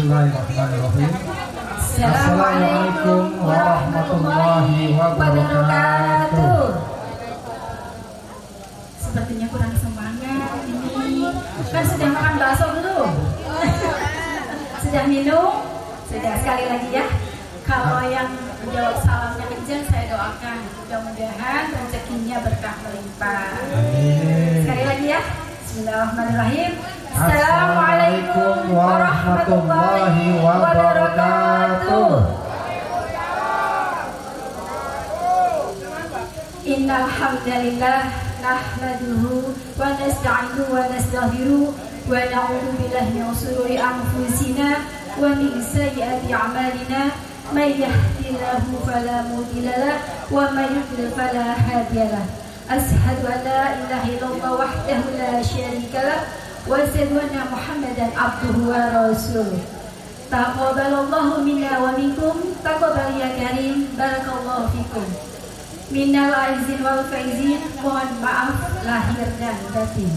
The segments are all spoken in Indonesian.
Bismillahirrahmanirrahim. Assalamualaikum warahmatullahi wabarakatuh. Sepertinya kurang semangat ini. Kan sudah makan bakso belum? Sudah minum? Sudah. Sekali lagi ya. Kalau yang menjawab salamnya kencang, saya doakan mudah-mudahan rezekinya berkah melimpah. Sekali lagi ya. Bismillahirrahmanirrahim. Assalamualaikum warahmatullahi wabarakatuh. Innal hamdalillah nahmaduhu wa nasta'inuhu wa nastaghfiruh wa na'udzu billahi min shururi anfusina wa min sayyiati a'malina may yahdihillahu fala mudilla lahu wa may yudlil fala hadiya lahu. Asyhadu an la ilaha illallah wahdahu la syarika lahu wa asyhadu anna Muhammadan abduhu wa rasuluh. Taqabbalallahu minna wa minkum, taqabbal ya karim, barakallahu fikum. Minal aizin wal faizin, mohon maaf lahir dan batin.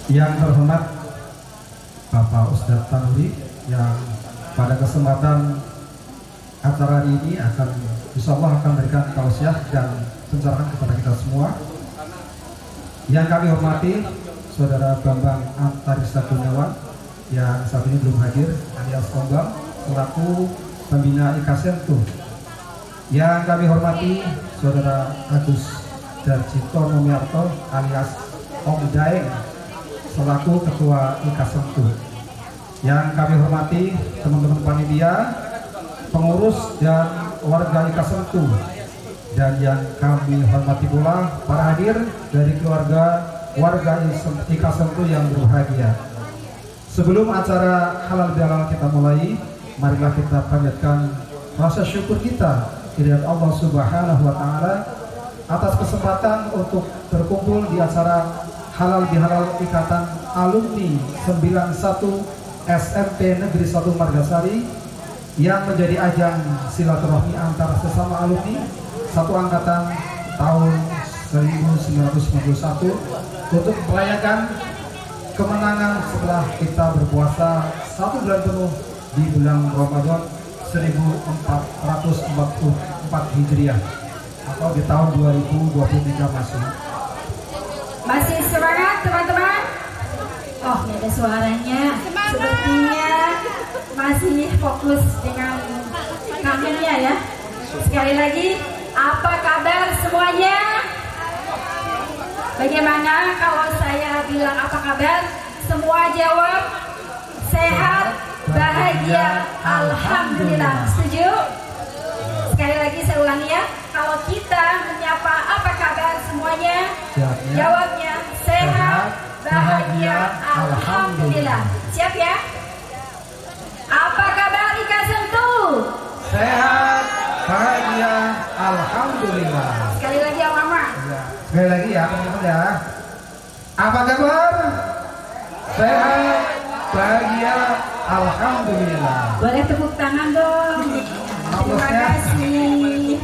Yang terhormat Bapak Ustadz Tanuri, yang pada kesempatan acara ini insyaallah akan memberikan tausiah dan pencerahan kepada kita semua. Yang kami hormati Saudara Bambang Antarista Gunawan yang saat ini belum hadir, alias Ombang, selaku pembina IKSentu. Yang kami hormati Saudara Agus Darjito Nomiarto alias Om Daeng, selaku Ketua IKSentu. Yang kami hormati teman-teman panitia, pengurus dan warga IKSentu. Dan yang kami hormati pula para hadir dari keluarga warga IKSentu yang berbahagia. Sebelum acara halal bihalal kita mulai, marilah kita panjatkan rasa syukur kita kepada Allah Subhanahu wa Ta'ala atas kesempatan untuk berkumpul di acara halal bihalal Ikatan Alumni 91 SMP Negeri 1 Margasari yang menjadi ajang silaturahmi antara sesama alumni satu angkatan tahun 1991 untuk merayakan kemenangan setelah kita berpuasa 1 bulan penuh di bulan Ramadan 1444 Hijriah atau di tahun 2023 Masih semangat teman-teman? Oh, ini ada suaranya. Sepertinya masih fokus dengan kaminya ya. Sekali lagi, apa kabar semuanya? Bagaimana kalau saya bilang apa kabar? Semua jawab sehat, bahagia, alhamdulillah. Setuju? Sekali lagi saya ulangi ya. Kalau kita menyapa apa kabar semuanya? Jawabnya sehat, bahagia, alhamdulillah. Siap ya? Apa kabar IKSentu? Sehat, bahagia, alhamdulillah. Sekali lagi ya Mama. Sekali lagi ya teman-teman ya. Apa kabar? Sehat, bahagia, alhamdulillah. Boleh tepuk tangan dong. Terima kasih.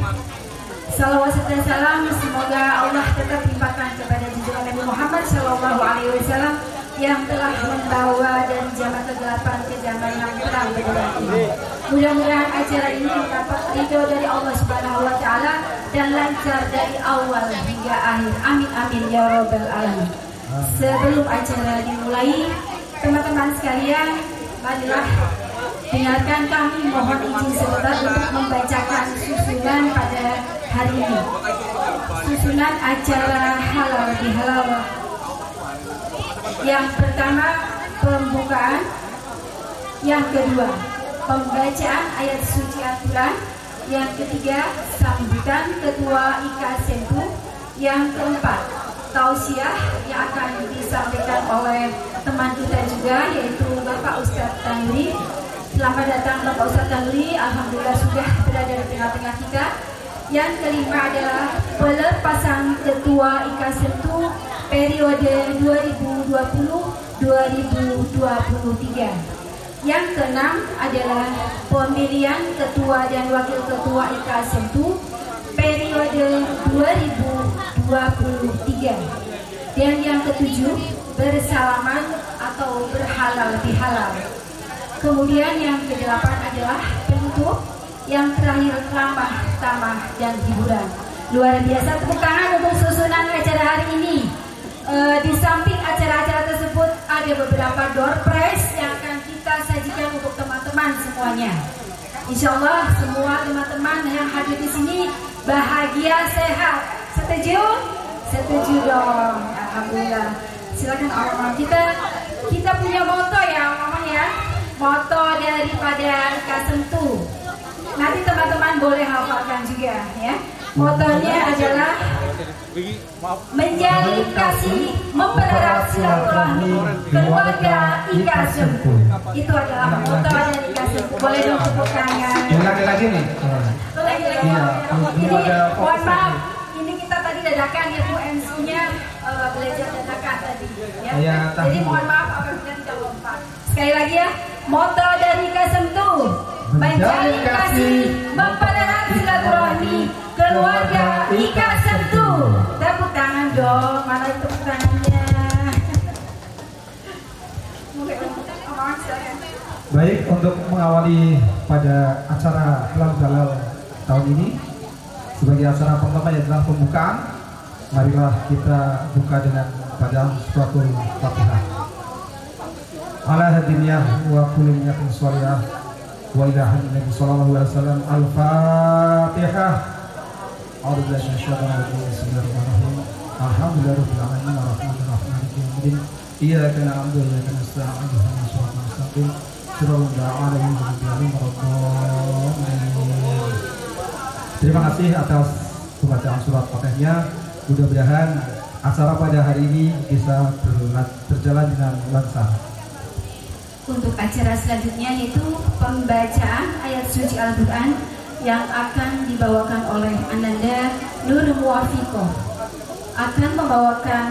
Salawat serta salam semoga Allah tetap limpahkan kepada junjungan Nabi Muhammad Shallallahu Alaihi Wasallam yang telah membawa dari zaman kegelapan ke zaman yang terang benderang ini. Mudah-mudahan acara ini mendapat ridho dari Allah Subhanahu Wa Taala dan lancar dari awal hingga akhir. Amin amin ya robbal alamin. Sebelum acara dimulai, teman-teman sekalian, marilah dengarkan kami mohon izin sebentar untuk membacakan susunan pada hari ini. Susunan acara halal bihalal. Yang pertama pembukaan, yang kedua pembacaan ayat suci Al-Quran, yang ketiga sambutan ketua IKSentu, yang keempat tausiah yang akan disampaikan oleh teman kita juga yaitu Bapak Ustadz Tanuri. Selamat datang Bapak Ustadz Tanuri, alhamdulillah sudah berada di tengah-tengah kita. Yang kelima adalah pelepasan ketua IKSentu periode 2020-2023. Yang keenam adalah pemilihan ketua dan wakil ketua IKSentu periode 2023. Dan yang ketujuh, bersalaman atau berhalal bihalal. Kemudian yang ke-8 adalah penutup. Yang terakhir ramah, tamah, dan hiburan. Luar biasa, tepuk tangan untuk susunan acara hari ini. Di samping acara-acara tersebut ada beberapa door prize yang akan kita sajikan untuk teman-teman semuanya. Insya Allah semua teman-teman yang hadir di sini bahagia, sehat. Setuju? Setuju dong. Alhamdulillah. Silakan Om. Kita punya moto ya Om ya. Moto daripada Ika Sentuh. Nanti teman-teman boleh hafalkan juga ya. Motonya adalah menjalin kasih, mempererat silaturahmi, keluarga Ika Sentuh. Itu adalah moto dari Ika Sentuh. Boleh dong tepuk tangan. Lagi nih. Lagi. Ini mohon maaf, ini kita tadi dadakan ya Bu, MC-nya belajar dadakan tadi ya. Jadi mohon maaf apabila tidak lompat. Sekali lagi ya, moto dari Ika Sentuh. Menjalin kasih, mempererat silaturahmi, keluarga Ika Sentuh. Tepuk tangan dong, mana tepuk tangannya? Baik, untuk mengawali pada acara halal tahun ini, sebagai acara pertama adalah pembukaan. Marilah kita buka dengan pada suratul Fatihah. Ala hadiniyah wa kulli niyatin sholihah. Wa ilaha Nabi sallallahu alaihi wasallam. Al-Fatihah. A'udzu billahi minasyaitonir rajim. Bismillahirrahmanirrahim. Alhamdulillahirabbil alamin arrahmanir rahim maliki yaumiddin. Iyyaka na'budu wa iyyaka nasta'in. Ihdinas siratal mustaqim. Shiratal ladzina an'amta 'alaihim. Terima kasih atas pembacaan surat Fatihahnya. Mudah-mudahan acara pada hari ini bisa berjalan dengan lancar. Untuk acara selanjutnya yaitu pembacaan ayat suci Al-Quran yang akan dibawakan oleh Ananda Nur Muwafiqoh, akan membawakan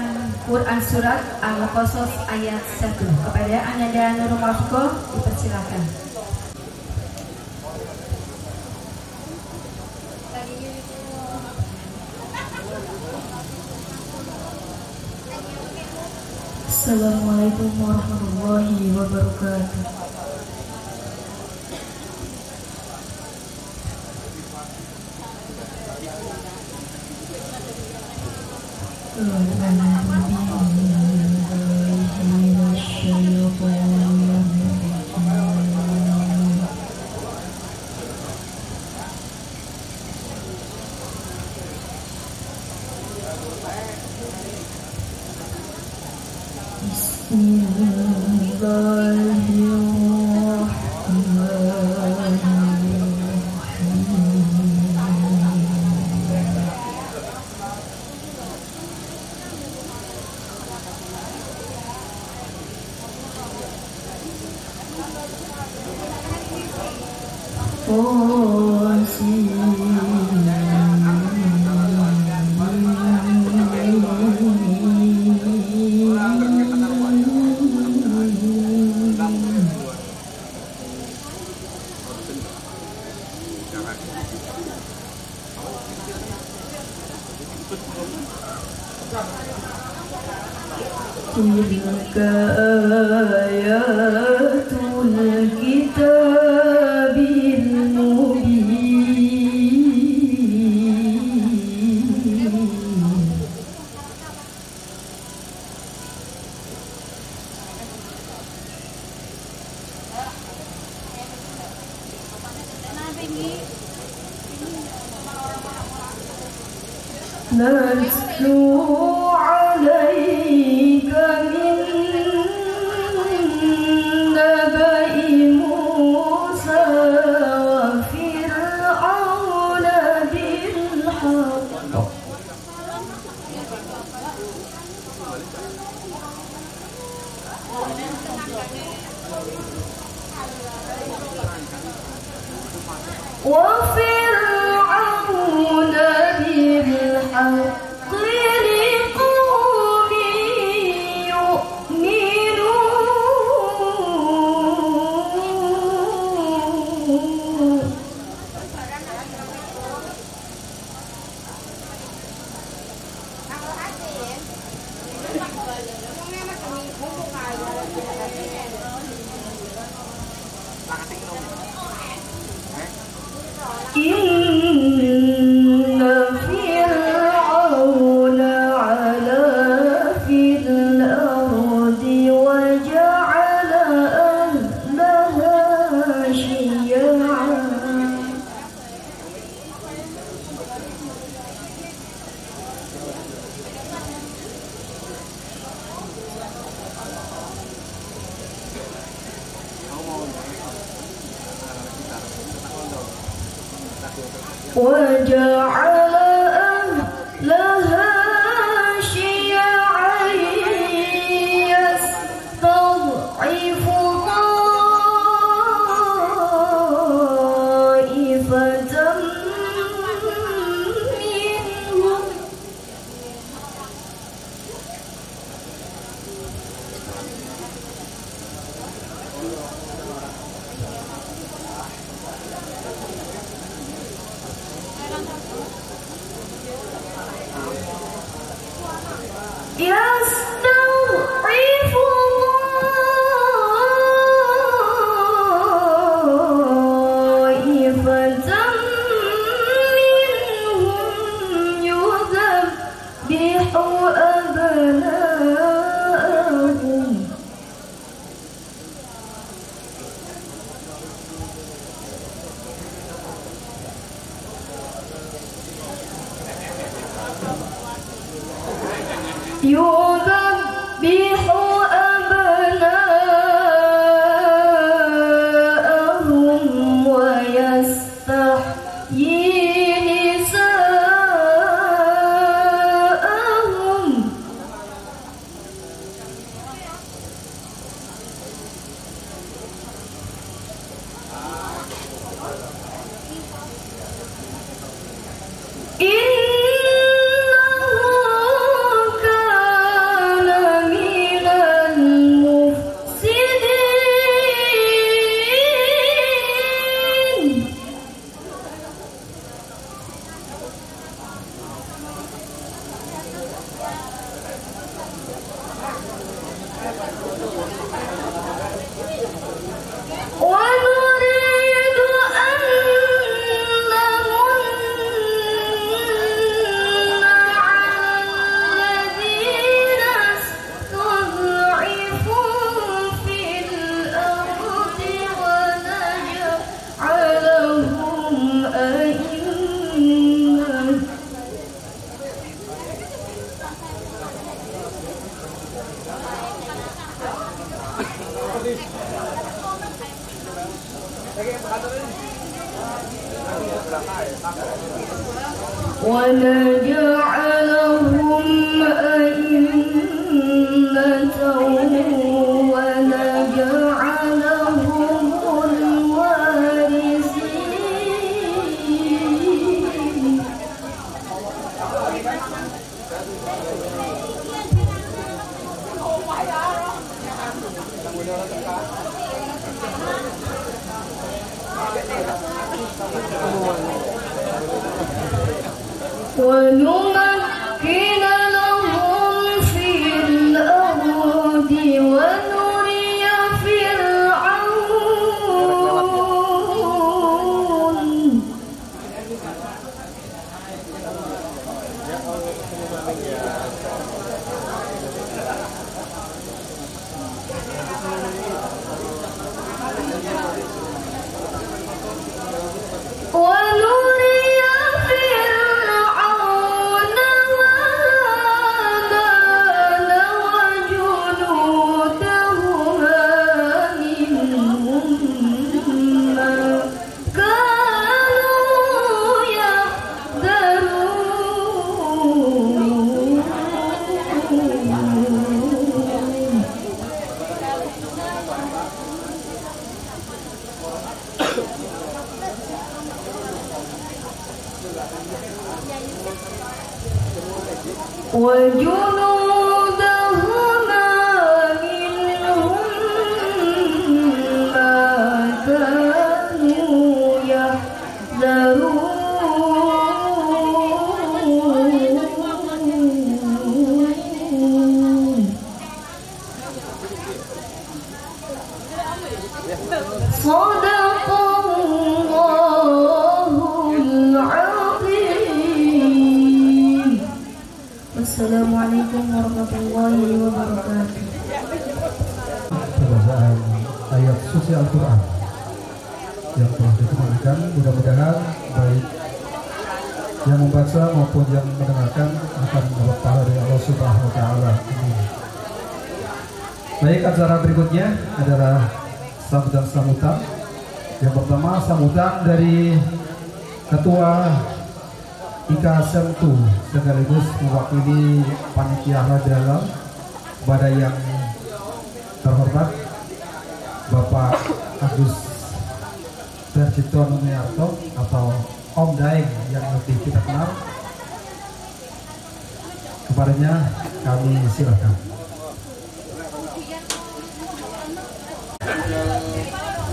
Quran Surat Al-Qasas ayat 1. Kepada Ananda Nur Muwafiqoh dipersilakan. Assalamualaikum warahmatullahi wabarakatuh. Tilka ayatul kitabil mubin. Natlu alaika min nabai Musa wa Fir'auna bil haqq. Wa Fir'auna bil haqq. Inna Fir'auna 'ala fil ardi wa ja'ala ahlaha syi'a. وجعل أهلها شيعا يستضعف طائفة منهم يستضعف طائفة منهم يذبح أبناءهم يذبح أبناءهم ويستحيي نساءهم ونريد أن نمن على الذين استضعفوا في الأرض ونجعلهم أئمة ونجعلهم أئمة ونجعلهم الوارثين ونمكن لهم في الأرض ونري فرعون ونري فرعون وهامان وجنودهما منهم ما كانوا يحذرون وجنودهما منهم ما كانوا يحذرون Sadaqallahul azim. Wassalamualaikum warahmatullahi wabarakatuh. Pembacaan ayat suci Al-Quran yang telah dikembalikan, mudah-mudahan baik yang membaca maupun yang mendengarkan akan mendapat pahala dari Allah Subhanahu wa Ta'ala. Baik, acara berikutnya adalah sambutan. Yang pertama, sambutan dari Ketua IKA Sentu sekaligus mewakili panitia halal kepada yang terhormat Bapak Agus Tercipto Numiarto atau Om Daeng yang lebih kita kenal. Kepadanya kami silakan.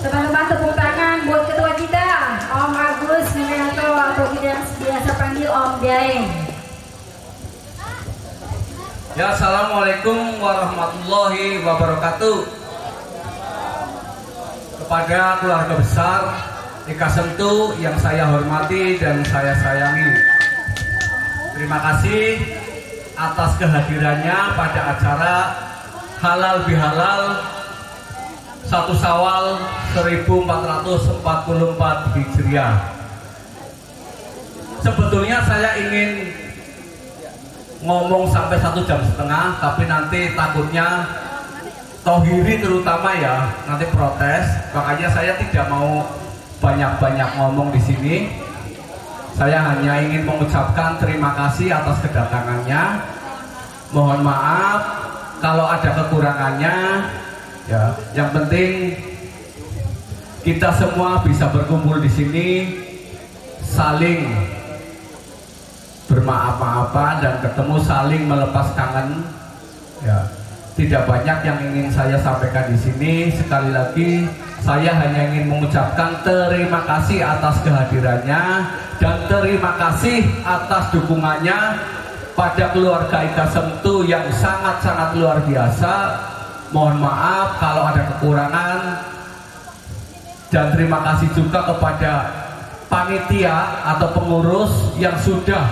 Teman-teman, tepuk tangan buat ketua kita, Om Agus Numiarto atau kita biasa panggil Om Daeng. Ya, assalamualaikum warahmatullahi wabarakatuh. Kepada keluarga besar IKA Sentu yang saya hormati dan saya sayangi, terima kasih atas kehadirannya pada acara Halal Bihalal 1 Syawal 1444 Hijriah. Sebetulnya saya ingin ngomong sampai 1,5 jam, tapi nanti takutnya Tohiri terutama ya nanti protes, makanya saya tidak mau banyak-banyak ngomong di sini. Saya hanya ingin mengucapkan terima kasih atas kedatangannya. Mohon maaf kalau ada kekurangannya. Ya, yang penting kita semua bisa berkumpul di sini, saling bermaaf-maafan dan ketemu, saling melepas kangen. Ya, tidak banyak yang ingin saya sampaikan di sini. Sekali lagi, saya hanya ingin mengucapkan terima kasih atas kehadirannya dan terima kasih atas dukungannya pada keluarga IKA Sentu yang sangat-sangat luar biasa. Mohon maaf kalau ada kekurangan, dan terima kasih juga kepada panitia atau pengurus yang sudah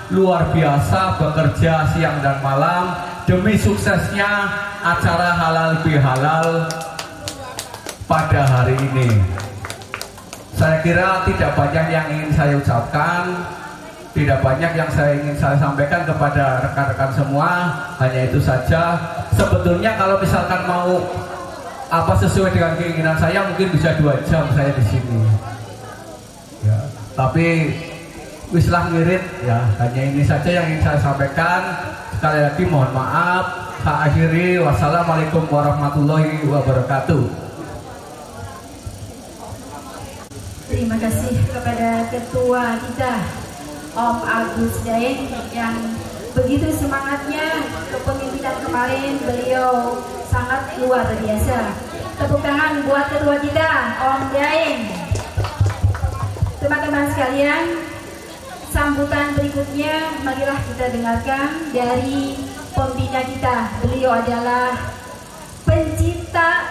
luar biasa bekerja siang dan malam demi suksesnya acara Halal Bihalal pada hari ini. Saya kira tidak banyak yang ingin saya ucapkan, tidak banyak yang ingin saya sampaikan kepada rekan-rekan semua. Hanya itu saja. Sebetulnya kalau misalkan mau sesuai dengan keinginan saya, mungkin bisa 2 jam saya di sini. Ya, tapi wislah ngirit ya. Hanya ini saja yang ingin saya sampaikan. Sekali lagi mohon maaf. Saya akhiri. Wassalamualaikum warahmatullahi wabarakatuh. Terima kasih kepada ketua kita Om Agus Daeng yang begitu semangatnya kepemimpinan kemarin, beliau sangat luar biasa. Tepuk tangan buat ketua kita Om Daeng. Teman-teman sekalian, sambutan berikutnya marilah kita dengarkan dari pembina kita. Beliau adalah pencipta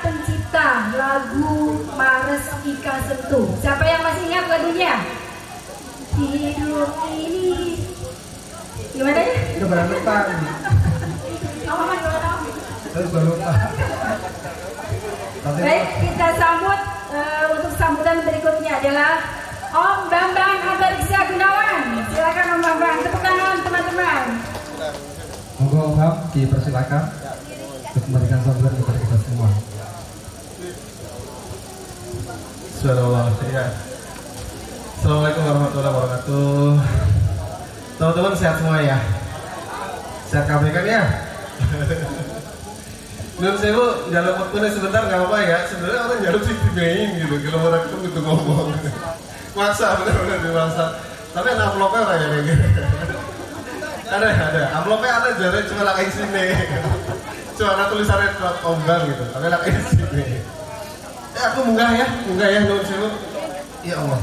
lagu Mars IKA Sentu. Siapa yang masih ingat lagunya? Hidup ini gimana ya? Udah barang lupa. Terus baru lupa. Baik, kita sambut untuk sambutan berikutnya adalah Om Bambang Antariksa Gunawan. Silakan Om Bambang, tepuk tangan teman-teman. Monggo Om Bam, dipersilakan untuk memberikan sambutan kepada kita semua. Assalamualaikum warahmatullahi wabarakatuh. Teman-teman sehat semua ya? Sehat kabeh kan ya? Nun sewu jalur waktunya sebentar nggak apa-apa ya. Sebenarnya orang jalur sih dimain gitu. Kalau orang itu gitu ngomong. Masa benar-benar dimaksa. Tapi ada amplopnya orang ya gitu. Ada. Amplopnya ada jadi cuma lakai sini. Cuma ada tulisannya Ombang gitu. Tapi lakai sini. Ya aku munggah ya Nun sewu. Ya Allah.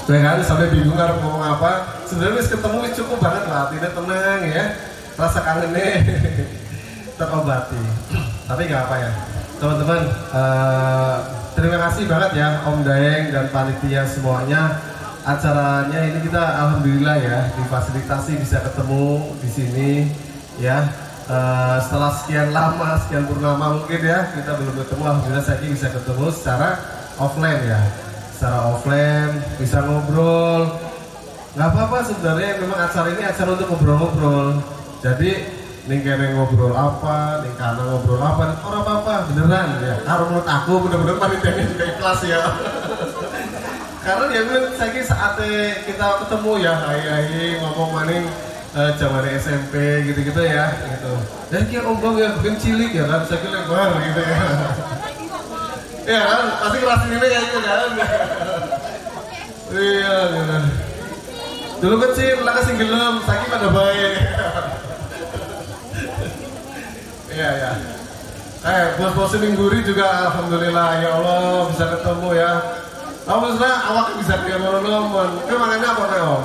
Tuh kan sampai bingung harus ngomong apa. Sebenarnya ketemu cukup banget lah, tidak tenang ya. rasa kangennya terobati. Tapi nggak apa ya, teman-teman. Terima kasih banget ya Om Daeng dan panitia semuanya. Acaranya ini kita alhamdulillah ya difasilitasi bisa ketemu di sini ya. Setelah sekian lama, sekian purnama mungkin ya kita belum ketemu, alhamdulillah saya bisa ketemu secara offline ya. Secara offline bisa ngobrol. Nggak apa-apa sebenarnya, memang acara ini acara untuk ngobrol-ngobrol. Jadi ning kene ngobrol apa, ning kana ngobrol apa, ora apa-apa beneran ya. Kalau menurut aku bener-bener panitianya juga ikhlas ya. Karena ya saya kira saatnya kita ketemu ya, hai ngomong maning zaman SMP gitu-gitu ya, gitu. Dan kira ombong ya bikin cilik ya kan, saya kira lebar gitu ya. Ya kan, pasti ngerasin ini kayak gitu kan. Iya gitu. Dulu kecil, lah kasih gelem, sakit pada baik. Iya ya. Bos-bos Mingguri juga alhamdulillah ya Allah bisa ketemu ya. Alhamdulillah awak bisa ketemu nomor. Itu makanya apa nih Om?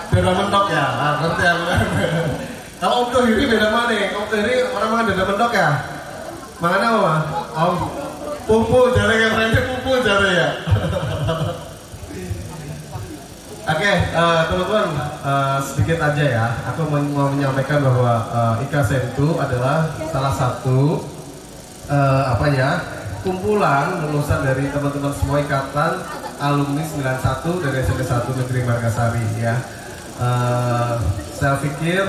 Beda mentok ya, ngerti ya. Kalau Om Tohiri beda mana? Om Tohiri orang makan beda mentok ya. Makanya apa? Om pupu jare yang remnya pupu jare ya. Oke, teman-teman, sedikit aja ya. Aku mau menyampaikan bahwa IKA Sentu adalah salah satu kumpulan lulusan dari teman-teman semua ikatan alumni 91 dari SMP 1 Negeri Margasari ya. Saya pikir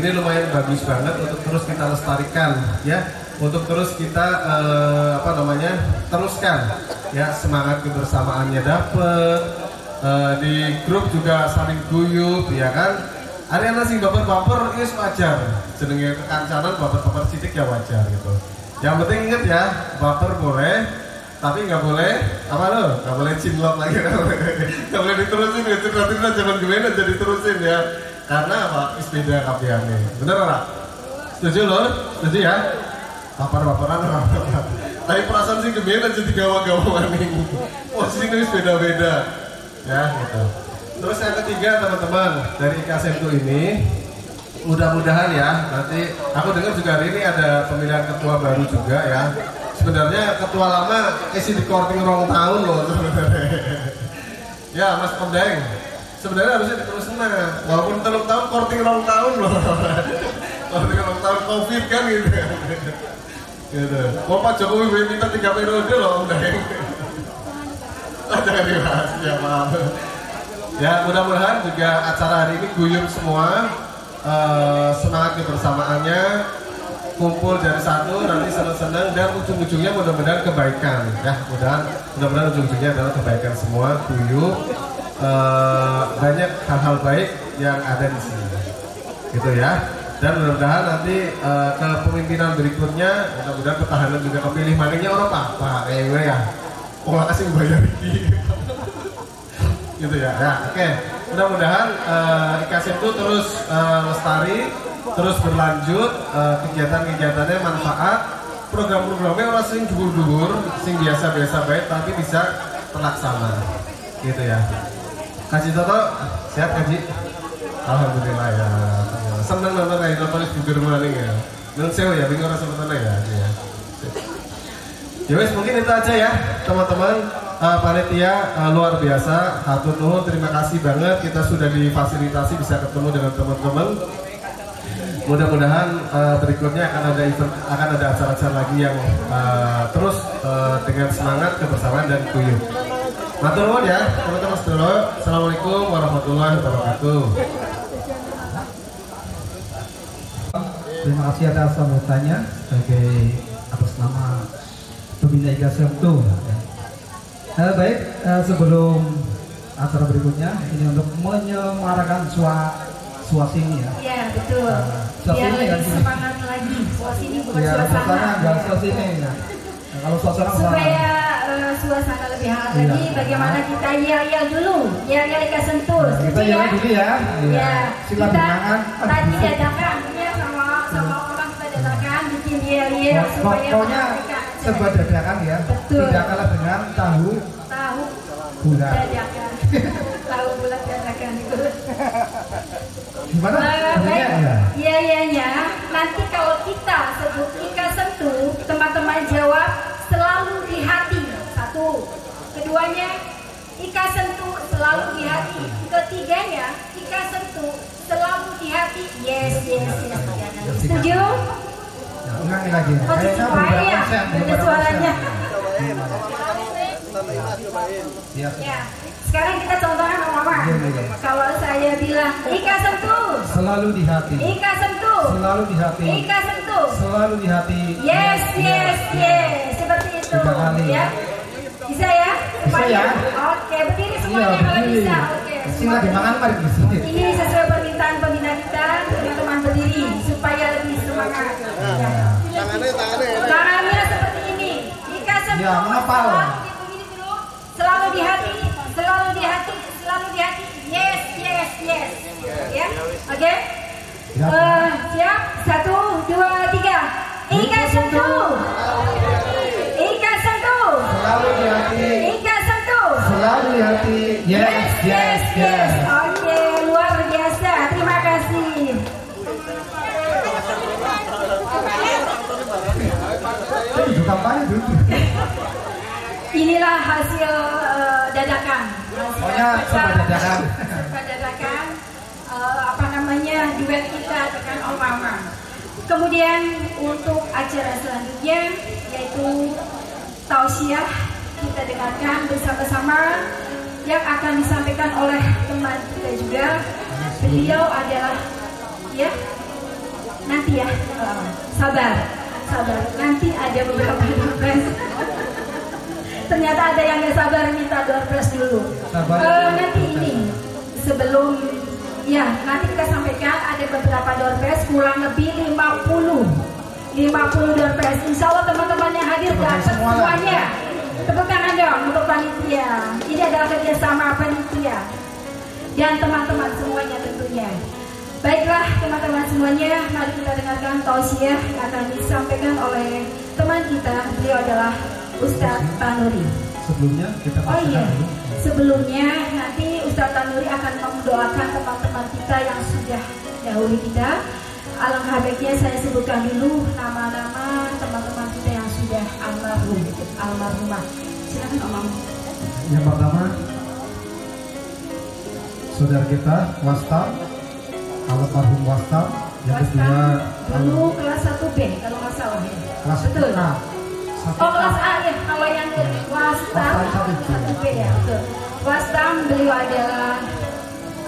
ini lumayan bagus banget untuk terus kita lestarikan ya, untuk terus kita teruskan ya, semangat kebersamaannya dapet. Di grup juga saling guyup ya kan. Ariana sing baper-baper ini wajar, jenenge kekancanan baper-baper sidik ya wajar gitu. Yang penting inget ya, baper boleh, tapi nggak boleh apa lo? Nggak boleh cinlok lagi, nggak boleh diterusin ya. Cerita-cerita zaman gimana jadi terusin ya. Karena apa? Beda kapiannya. Bener nggak? Setuju lo? Setuju ya? Baper-baperan orang. Tapi perasaan sih gimana jadi gawa-gawaan ini. Posisi ini beda-beda. Ya gitu. Terus yang ketiga teman-teman dari IKA Sentu ini, mudah-mudahan ya nanti aku dengar juga hari ini ada pemilihan ketua baru juga ya. Sebenarnya ketua lama isi di korting rong tahun loh sebenarnya. Ya Mas Om Daeng, sebenarnya harusnya diterusin walaupun telung tahun korting rong tahun loh. Korting rong tahun COVID kan gitu. Gitu. Pak Jokowi minta 3 periode loh Om Daeng. Jangan dibahas ya maaf. Ya mudah-mudahan juga acara hari ini guyup semua, semangat kebersamaannya, kumpul dari satu, nanti senang-senang dan ujung-ujungnya mudah-mudahan kebaikan ya. Mudah-mudahan ujung-ujungnya adalah kebaikan semua, guyup, banyak hal-hal baik yang ada di sini gitu ya. Dan mudah-mudahan nanti kepemimpinan berikutnya, mudah-mudahan petahana juga kepilih maningnya orang apa ya. Pola kasih bayar gitu ya. Ya, oke. Mudah-mudahan IKA Sentu terus lestari, terus berlanjut, kegiatan-kegiatannya manfaat, program-programnya orang sing dhuwur-dhuwur, sing biasa-biasa baik tapi bisa terlaksana. Gitu ya. Kaji Toto, sehat Kaji? Alhamdulillah ya. Senang nonton kayak nonton bugar maning ya. Nun sewa ya, bingung rasa nonton ya. Ya wes mungkin itu aja ya teman-teman. Panitia luar biasa, hatur nuhun, terima kasih banget kita sudah difasilitasi bisa ketemu dengan teman-teman. Mudah-mudahan berikutnya akan ada acara-acara lagi yang terus dengan semangat kebersamaan dan guyup. Matur nuwun ya teman-teman sedulur. Assalamualaikum warahmatullahi wabarakatuh. Terima kasih atas sambutannya sebagai atas nama pembina IKA Sentu. Baik, sebelum acara berikutnya ini untuk menyemarakan suasini ya. Iya betul. Suasini biar kan semangat lagi. Suasini bukan ya, suasana. Enggak suasini ya. Nah, kalau suasana supaya suasana lebih hangat lagi, bagaimana kita yel-yel dulu, yel-yel IKA Sentu. Nah, kita yel dulu ya. Ya. Sila binangan. Tadi dadakan ya sama orang kita dadakan bikin yel-yel supaya pokoknya serba dadakan ya. Betul. Tidak kalah dengan tahu bulat dadakan. tahu bulat dadakan itu. Gimana? Iya. Nanti kalau kita sebut Ika Sentuh, teman-teman jawab selalu di hati. Satu. Keduanya, Ika Sentuh selalu di hati. Ketiganya, Ika Sentuh selalu di hati. Yes. Setuju? Ulangi lagi. Beda suaranya. Ya. Sekarang kita contohkan Mama. Kalau saya bilang Ika Sentuh Selalu di hati. Ika Sentuh Selalu di hati. Ika Sentuh Selalu di hati. Yes. Seperti itu. Ya. Bisa ya? Bisa ya? Oke, berdiri semuanya kalau bisa. Oke. Sini lagi makan mari di sini. Ini sesuai permintaan pembina kita, teman-teman berdiri supaya lebih semangat. Tangannya seperti ini. Ika Sentuh. Ya, menghafal. Begini dulu. Selalu di hati. Selalu di hati. Yes. Ya, oke. Siap. 1, 2, 3. Ika Sentuh. Selalu di hati. Ika Sentuh. Selalu di hati. Yes. Oke, luar biasa. Terima kasih. Inilah hasil dadakan. Pokoknya serba dadakan. Duet kita dengan Om Mama. Kemudian untuk acara selanjutnya yaitu tausiah, kita dengarkan bersama-sama yang akan disampaikan oleh teman kita juga. Beliau adalah nanti sabar nanti ada beberapa doorpress. Ternyata ada yang nggak sabar minta doorpress dulu. Nanti ini sebelum nanti kita sampaikan ada beberapa doorpress, kurang lebih 50 doorpress. Insya Allah teman-teman yang hadir dapat semuanya. Tepuk tangan dong untuk panitia. Ini adalah kerjasama panitia dan teman-teman semuanya tentunya. Baiklah teman-teman semuanya, mari kita dengarkan tausiah yang akan disampaikan oleh teman kita. Beliau adalah Ustadz Tanuri. Sebelumnya kita dulu. Sebelumnya nanti Ustadz Tanuri akan mendoakan teman-teman kita yang sudah dahulu kita. Alangkah baiknya saya sebutkan dulu nama-nama teman-teman kita yang sudah almarhumah. Silakan Om. Yang pertama saudara kita Wastam, almarhum Wastam. Yang kedua dulu kelas 1B kalau nggak salah ya. Kelas betul. Kelas A ya, kalau yang Wastam 1B ya, betul. Wastam beliau adalah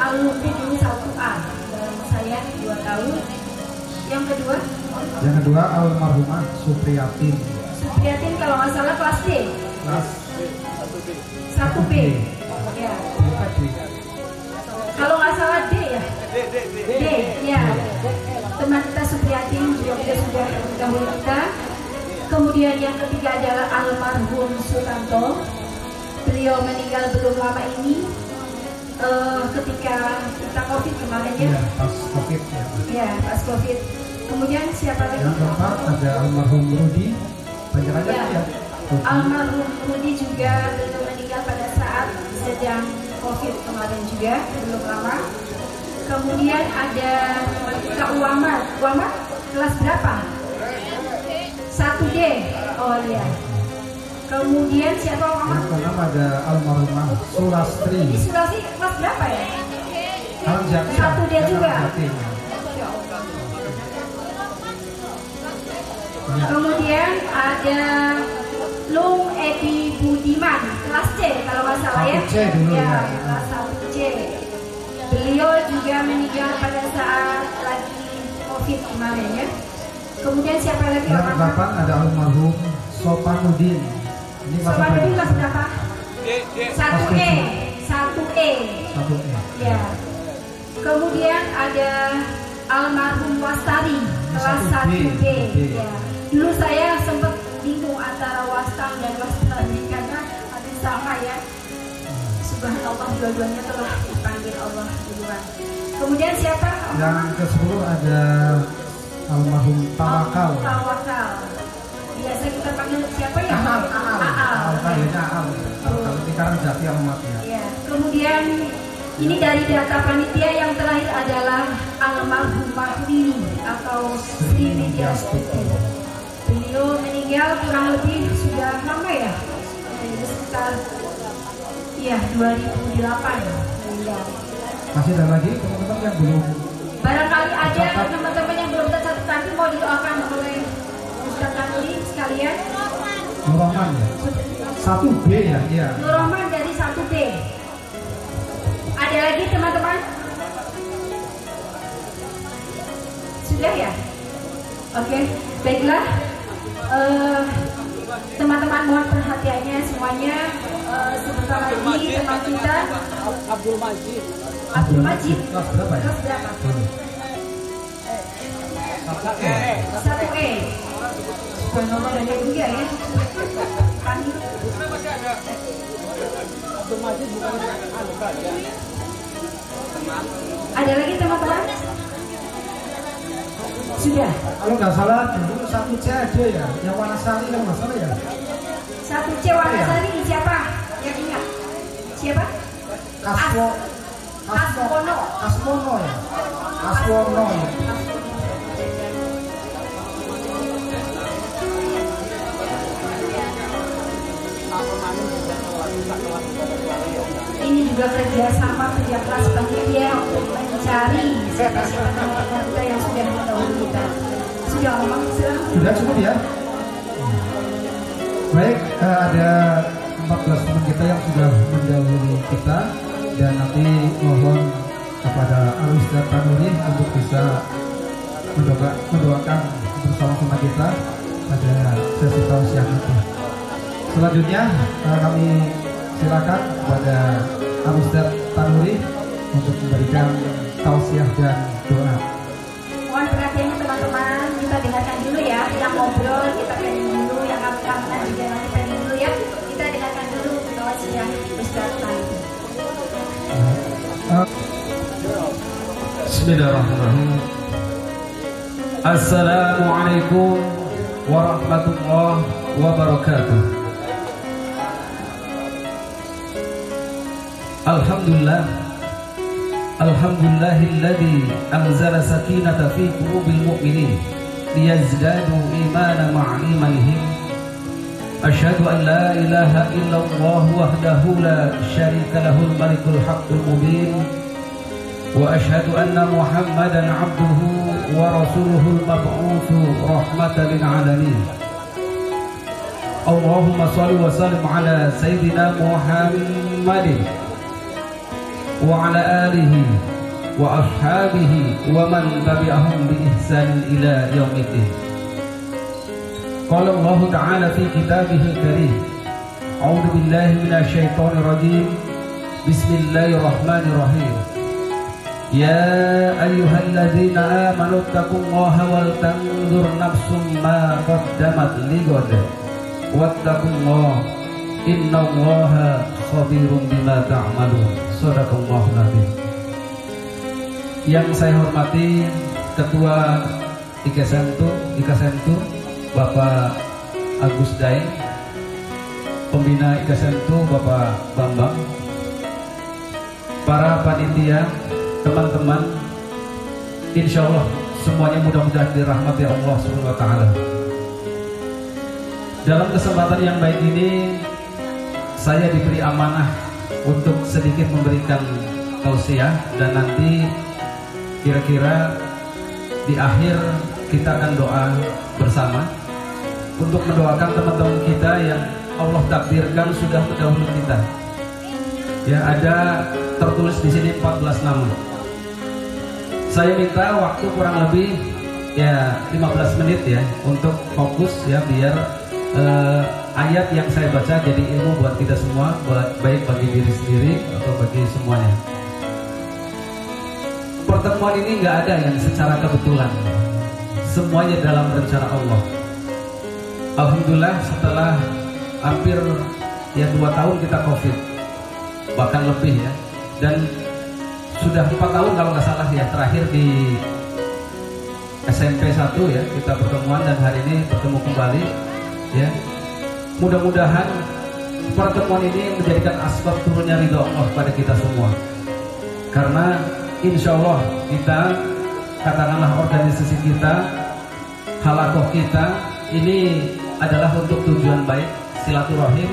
alumni dulu 1A dan saya 2 tahun. Yang kedua almarhumah Supriyatin kalau nggak salah kelas D. Kelas 1B. Ya. Kalau nggak salah D ya. D ya. Teman kita Supriyatin juga sudah dahulu kita. Kemudian yang ketiga adalah almarhum Sutanto. Beliau meninggal belum lama ini ketika kita COVID kemarin ya. Pas COVID ya. Ya, pas COVID. Kemudian siapa lagi? Yang keempat ada almarhum Rudi. Ya. Almarhum Rudi juga beliau meninggal pada saat sedang COVID kemarin juga, belum lama. Kemudian ada Kak Uwamar kelas berapa? 1D. Oh iya. Kemudian siapa Uwamar? Yang keenam ada almarhumah Sulastri. Ini Sulastri kelas berapa ya? 1D juga. Kemudian ada Lung Edi Budiman kelas C kalau nggak salah ya. Kelas 1C. Beliau juga meninggal pada saat lagi COVID kemarin ya. Kemudian siapa lagi? Yang ke-8 ada almarhum Sopanudin. Ini Sopanudin kelas berapa? 1E. Ya. Kemudian ada almarhum Wastari kelas 1B. Ya. Dulu saya sempat bingung antara Wastam dan Wastari karena ada sama ya. Subhanallah, dua-duanya telah dipanggil Allah duluan. Kemudian siapa? Yang ke-10 ada almarhum Tawakal. Biasa kita panggil siapa ya? Aal. Kalau ini Karang Jati alamatnya. Ya. Kemudian Ini dari data panitia yang terakhir adalah almarhumah Lili atau Sri Widya Stuti. Beliau meninggal kurang lebih sudah lama ya, sekitar 2008 meninggal. Masih ada lagi teman-teman yang belum? Barangkali ada teman-teman yang belum tercatat, nanti mau didoakan oleh Ustaz Tanuri sekalian. Nur Rahman ya? 1B ya? Iya. Nur Rahman dari 1B. Ada lagi teman-teman? Sudah ya? Oke, baiklah. Teman-teman mohon perhatiannya semuanya. Sebentar lagi teman kita Abdul Majid. Kelas berapa ya? Kelas berapa? 1E. Supaya nomor ada juga ya. Ada lagi teman-teman? Sudah. Kalau nggak salah dulu 1C ada ya, yang warna sari yang nggak salah ya. 1C warna sari siapa? Yang ingat? Siapa? Kasmono ya. Kasmono ya. Ini juga kerjasama kerja kelas panitia untuk mencari siapa-siapa teman-teman kita yang sudah mendahului kita. Sudah ngomong Sudah cukup ya. Baik, ada 14 teman kita yang sudah mendahului kita, dan nanti mohon kepada Al-Ustaz Tanuri untuk bisa mendoakan bersama-sama kita pada sesi tausiah nanti. Selanjutnya kami silakan kepada Al-Ustaz Tanuri untuk memberikan tausiah dan doa. Mohon perhatiannya teman-teman, kita dengarkan dulu ya. Yang ngobrol kita pending dulu, yang kami juga nanti pending dulu ya. Kita dengarkan dulu tausiah Ustaz Tanuri. Bismillahirrahmanirrahim. Assalamualaikum warahmatullahi wabarakatuh. Alhamdulillahilladzi anzala sakinata fi qulubil mu'minin liyazdadu imanan ma'a imanihim. Asyhadu an la ilaha illallah wahdahu la syarika lahul malikul haqqul mubin. Wa asyhadu anna Muhammadan abduhu wa rasuluhul mab'utsu rahmatan lil alamin. Allahumma shalli wa sallim ala sayyidina Muhammadin wa ala alihi wa ashabihi wa man tabi'ahum bi ihsan ila yaumiddin. Qala Allah ta'ala fi kitabihil karim. A'udzu billahi minasy syaithanir rajim. Bismillahirrahmanirrahim. Ya ayyuhalladzina amanu taqullaha wal tanzur nafsum ma qaddamat lighad. Wattaqullaha innallaha khabirun bima ta'malun. Shadaqallahul azim. Yang saya hormati Ketua Ikasentu Bapak Agus Dai, Pembina Ikasentu Bapak Bambang, para panitia, teman-teman, insya Allah semuanya mudah-mudahan dirahmati Allah Subhanahu wa Ta'ala. Dalam kesempatan yang baik ini, saya diberi amanah untuk sedikit memberikan tausiah, dan nanti kira-kira di akhir kita akan doa bersama untuk mendoakan teman-teman kita yang Allah takdirkan sudah mendahului kita. Ya, ada tertulis di sini 14 nama. Saya minta waktu kurang lebih ya 15 menit ya untuk fokus ya, biar ayat yang saya baca jadi ilmu buat kita semua, baik bagi diri sendiri atau bagi semuanya. Pertemuan ini nggak ada yang secara kebetulan, semuanya dalam rencana Allah. Alhamdulillah setelah hampir ya 2 tahun kita COVID, bahkan lebih ya, dan sudah 4 tahun kalau nggak salah ya terakhir di SMP 1 ya kita pertemuan, dan hari ini bertemu kembali ya. Mudah-mudahan pertemuan ini menjadikan asbab turunnya ridha Allah pada kita semua. Karena insya Allah kita, katakanlah organisasi kita, halakoh kita ini adalah untuk tujuan baik, silaturahim,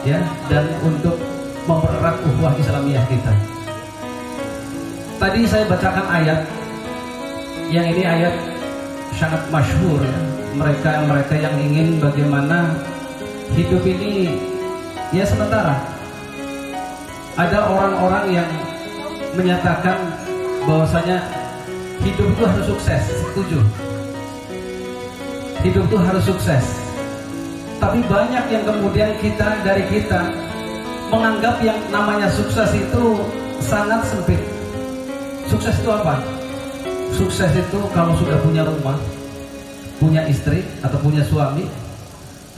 ya, dan untuk mempererat ukhuwah Islamiyah kita. Tadi saya bacakan ayat, yang ini ayat sangat masyhur, ya. Mereka yang ingin bagaimana hidup ini ya sementara. Ada orang-orang yang menyatakan bahwasanya hidup itu harus sukses. Setuju? Hidup itu harus sukses. Tapi banyak yang kemudian dari kita menganggap yang namanya sukses itu sangat sempit. Sukses itu apa? Sukses itu kalau sudah punya rumah, punya istri atau punya suami,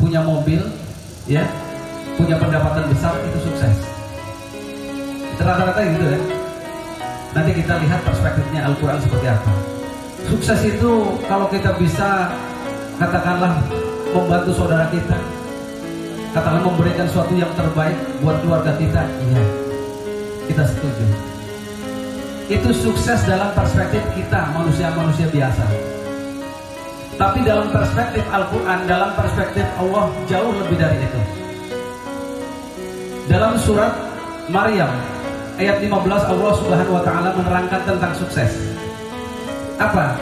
punya mobil, ya, punya pendapatan besar, itu sukses. Rata-rata gitu ya. Nanti kita lihat perspektifnya Al-Quran seperti apa. Sukses itu kalau kita bisa, katakanlah, membantu saudara kita, katakanlah memberikan sesuatu yang terbaik buat keluarga kita, iya, kita setuju. Itu sukses dalam perspektif kita, manusia-manusia biasa. Tapi dalam perspektif Al-Quran, dalam perspektif Allah, jauh lebih dari itu. Dalam surat Maryam ayat 15, Allah Subhanahu wa ta'ala menerangkan tentang sukses. Apa?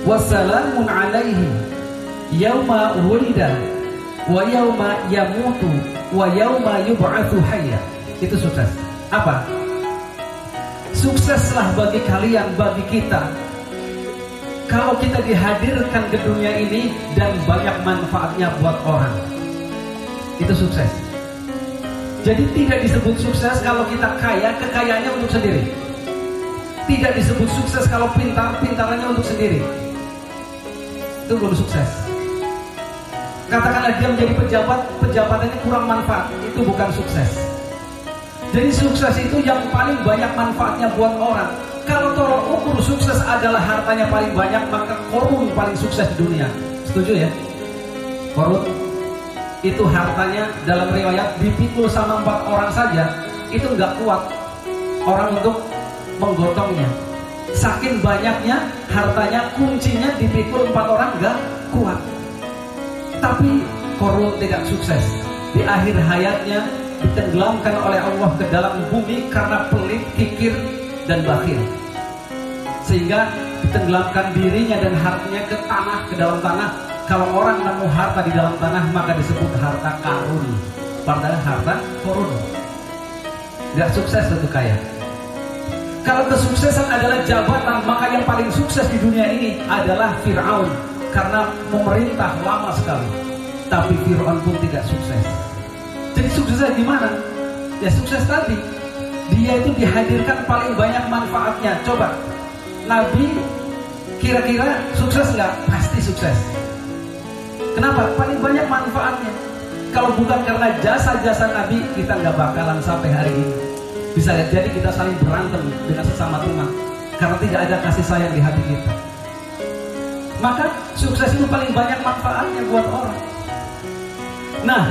Wassalamun alaihi yauma wulida wa yauma yamutu wa yauma yub'atsu hayya. Itu sukses. Apa? Sukseslah bagi kalian, bagi kita, kalau kita dihadirkan ke dunia ini dan banyak manfaatnya buat orang. Itu sukses. Jadi tidak disebut sukses kalau kita kaya, kekayaannya untuk sendiri. Tidak disebut sukses kalau pintar, pintarannya untuk sendiri. Itu belum sukses. Katakanlah dia menjadi pejabat, pejabatannya kurang manfaat, itu bukan sukses. Jadi sukses itu yang paling banyak manfaatnya buat orang. Kalau tolak ukur sukses adalah hartanya paling banyak, maka Qarun paling sukses di dunia. Setuju ya? Qarun itu hartanya dalam riwayat dipikul sama 4 orang saja, itu nggak kuat orang untuk menggotongnya. Saking banyaknya hartanya, kuncinya dipikul 4 orang nggak kuat. Tapi Qarun tidak sukses. Di akhir hayatnya ditenggelamkan oleh Allah ke dalam bumi karena pelit, kikir, dan bakhil, sehingga ditenggelamkan dirinya dan hartanya ke tanah, ke dalam tanah. Kalau orang nemu harta di dalam tanah maka disebut harta karun, padahal harta korun. Gak sukses tentu kaya. Kalau kesuksesan adalah jabatan, maka yang paling sukses di dunia ini adalah Fir'aun, karena memerintah lama sekali. Tapi Fir'aun pun tidak sukses. Jadi suksesnya gimana? Ya sukses tadi, dia itu dihadirkan paling banyak manfaatnya. Coba, Nabi kira-kira sukses nggak? Pasti sukses. Kenapa? Paling banyak manfaatnya. Kalau bukan karena jasa-jasa Nabi, kita nggak bakalan sampai hari ini. Bisa jadi kita saling berantem dengan sesama umat karena tidak ada kasih sayang di hati kita. Maka sukses itu paling banyak manfaatnya buat orang. Nah,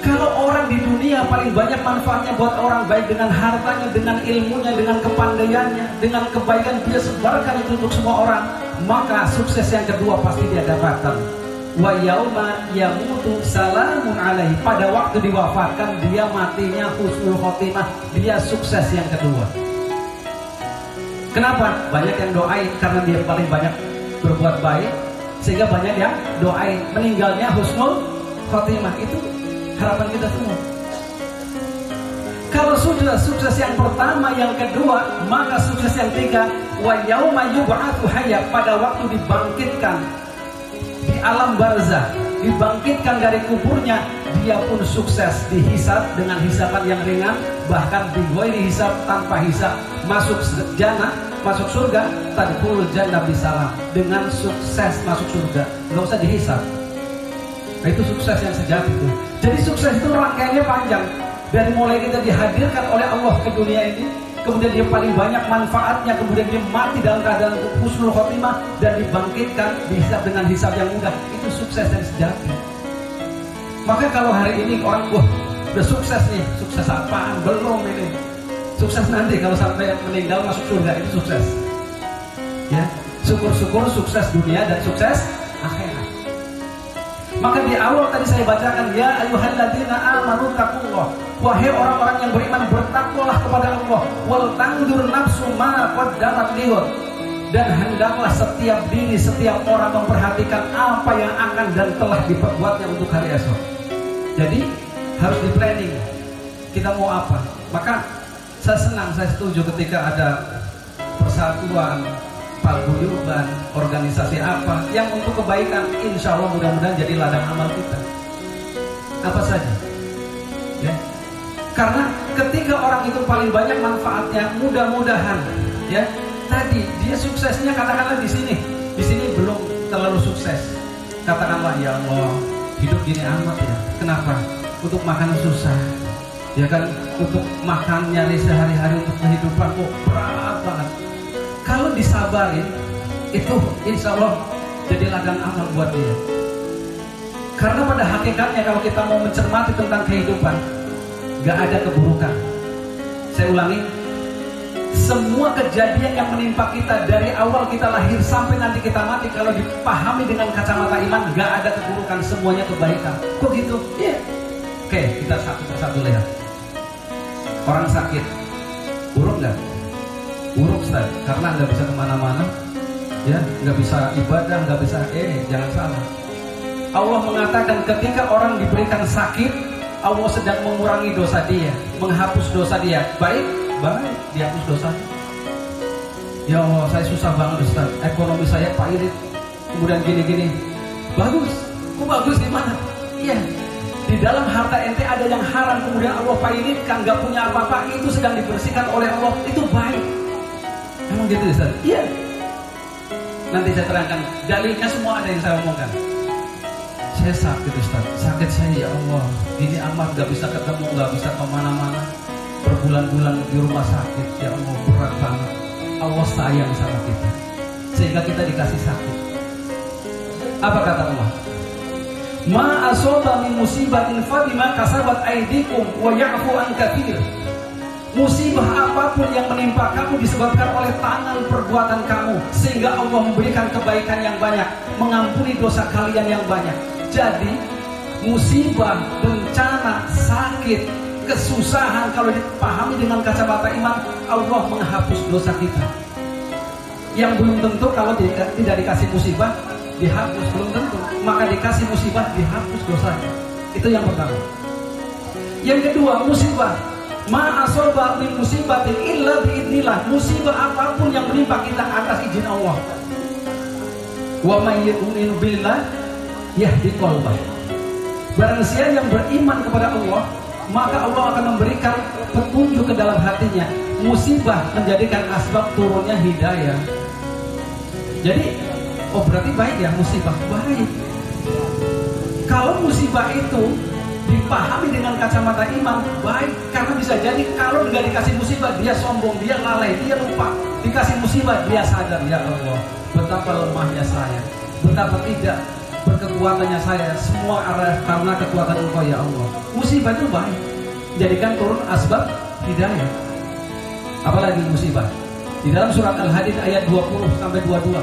kalau orang di dunia paling banyak manfaatnya buat orang, baik dengan hartanya, dengan ilmunya, dengan kepandaiannya, dengan kebaikan dia sebarkan itu untuk semua orang, maka sukses yang kedua pasti dia dapatkan. Wa yauma yamutu salamun alaihi. Pada waktu diwafatkan dia matinya husnul khotimah, dia sukses yang kedua. Kenapa? Banyak yang doain karena dia paling banyak berbuat baik, sehingga banyak yang doain meninggalnya husnul khotimah. Itu harapan kita semua. Kalau sudah sukses yang pertama, yang kedua, maka sukses yang ketiga, wa yauma yub'atsu hayya. Pada waktu dibangkitkan di alam barzah, dibangkitkan dari kuburnya, dia pun sukses, dihisab dengan hisaban yang ringan, bahkan dighairi hisab, tanpa hisab, masuk jannah, masuk surga, tadkhulul jannah bisalam, dengan sukses masuk surga, nggak usah dihisab. Nah, itu sukses yang sejati itu. Jadi sukses itu rangkaiannya panjang. Dari mulai kita dihadirkan oleh Allah ke dunia ini, kemudian dia paling banyak manfaatnya, kemudian dia mati dalam keadaan husnul khotimah dan dibangkitkan, dihisab dengan hisab yang mudah. Itu sukses yang sejati. Maka kalau hari ini orang, wah, udah sukses nih, sukses apaan? Belum ini. Sukses nanti kalau sampai meninggal masuk surga itu sukses. Ya, syukur-syukur sukses dunia dan sukses akhirat. Maka di awal tadi saya bacakan, ya ayyuhalladzina amanu taqullah. Wahai orang-orang yang beriman, bertakwalah kepada Allah. Wal tanzur nafsu ma qaddamat lighad. Dan hendaklah setiap diri, setiap orang memperhatikan apa yang akan dan telah diperbuatnya untuk hari esok. Jadi harus di planning. Kita mau apa? Maka saya senang, saya setuju ketika ada persatuan, paguyuban, organisasi apa yang untuk kebaikan, insya Allah mudah-mudahan jadi ladang amal kita. Apa saja, ya. Karena ketika orang itu paling banyak manfaatnya, mudah-mudahan, ya. Tadi dia suksesnya katakanlah di sini belum terlalu sukses. Katakanlah, ya Allah, hidup gini amat ya. Kenapa? Untuk makan susah, ya kan? Untuk makan nyari sehari-hari untuk kehidupan kok berat banget. Kalau disabarin, itu insya Allah jadi ladang amal buat dia. Karena pada hakikatnya kalau kita mau mencermati tentang kehidupan, gak ada keburukan. Saya ulangi, semua kejadian yang menimpa kita dari awal kita lahir sampai nanti kita mati, kalau dipahami dengan kacamata iman, gak ada keburukan, semuanya kebaikan. Kok gitu? Iya. Oke, kita satu persatu lihat. Orang sakit, buruk gak? Buruk, Ustaz, karena nggak bisa kemana-mana, ya, nggak bisa ibadah, nggak bisa, jangan salah. Allah mengatakan ketika orang diberikan sakit, Allah sedang mengurangi dosa dia, menghapus dosa dia. Baik, dihapus dosanya. Ya Allah, saya susah banget Ustaz, ekonomi saya pairit, kemudian gini-gini. Bagus, kok bagus di mana? Iya, di dalam harta ente ada yang haram, kemudian Allah pairitkan, nggak punya apa-apa, itu sedang dibersihkan oleh Allah, itu baik. Emang gitu Ustaz? Iya. Nanti saya terangkan, dalilnya semua ada yang saya omongkan. Saya sakit Ustaz, sakit saya ya Allah, ini amat, gak bisa ketemu, gak bisa kemana-mana, berbulan-bulan di rumah sakit, ya Allah, berat banget. Allah sayang sama kita, sehingga kita dikasih sakit. Apa kata Allah? Ma asoba min musibatin fa bima kasabat aydikum wa ya'fu an katsir. Musibah apapun yang menimpa kamu disebabkan oleh tangan perbuatan kamu, sehingga Allah memberikan kebaikan yang banyak, mengampuni dosa kalian yang banyak. Jadi musibah, bencana, sakit, kesusahan kalau dipahami dengan kacamata iman, Allah menghapus dosa kita. Yang belum tentu kalau tidak dikasih musibah dihapus, belum tentu. Maka dikasih musibah dihapus dosanya. Itu yang pertama. Yang kedua, musibah. Ma asoba min musibatin illa biidnillah. Musibah apapun yang menimpa kita atas izin Allah. Wa may yu'min billah yahdi qalbah. Barang siapa yang beriman kepada Allah, maka Allah akan memberikan petunjuk ke dalam hatinya. Musibah menjadikan asbab turunnya hidayah. Jadi, berarti baik ya musibah? Baik. Kalau musibah itu dipahami dengan kacamata iman, baik. Karena bisa jadi kalau nggak dikasih musibah, dia sombong, dia lalai, dia lupa. Dikasih musibah, dia sadar, ya Allah, betapa lemahnya saya, betapa tidak berkekuatannya saya, semua karena kekuatan Engkau ya Allah. Musibah itu baik, jadikan turun asbab hidayah. Apalagi musibah di dalam surat Al-Hadid ayat 20-22,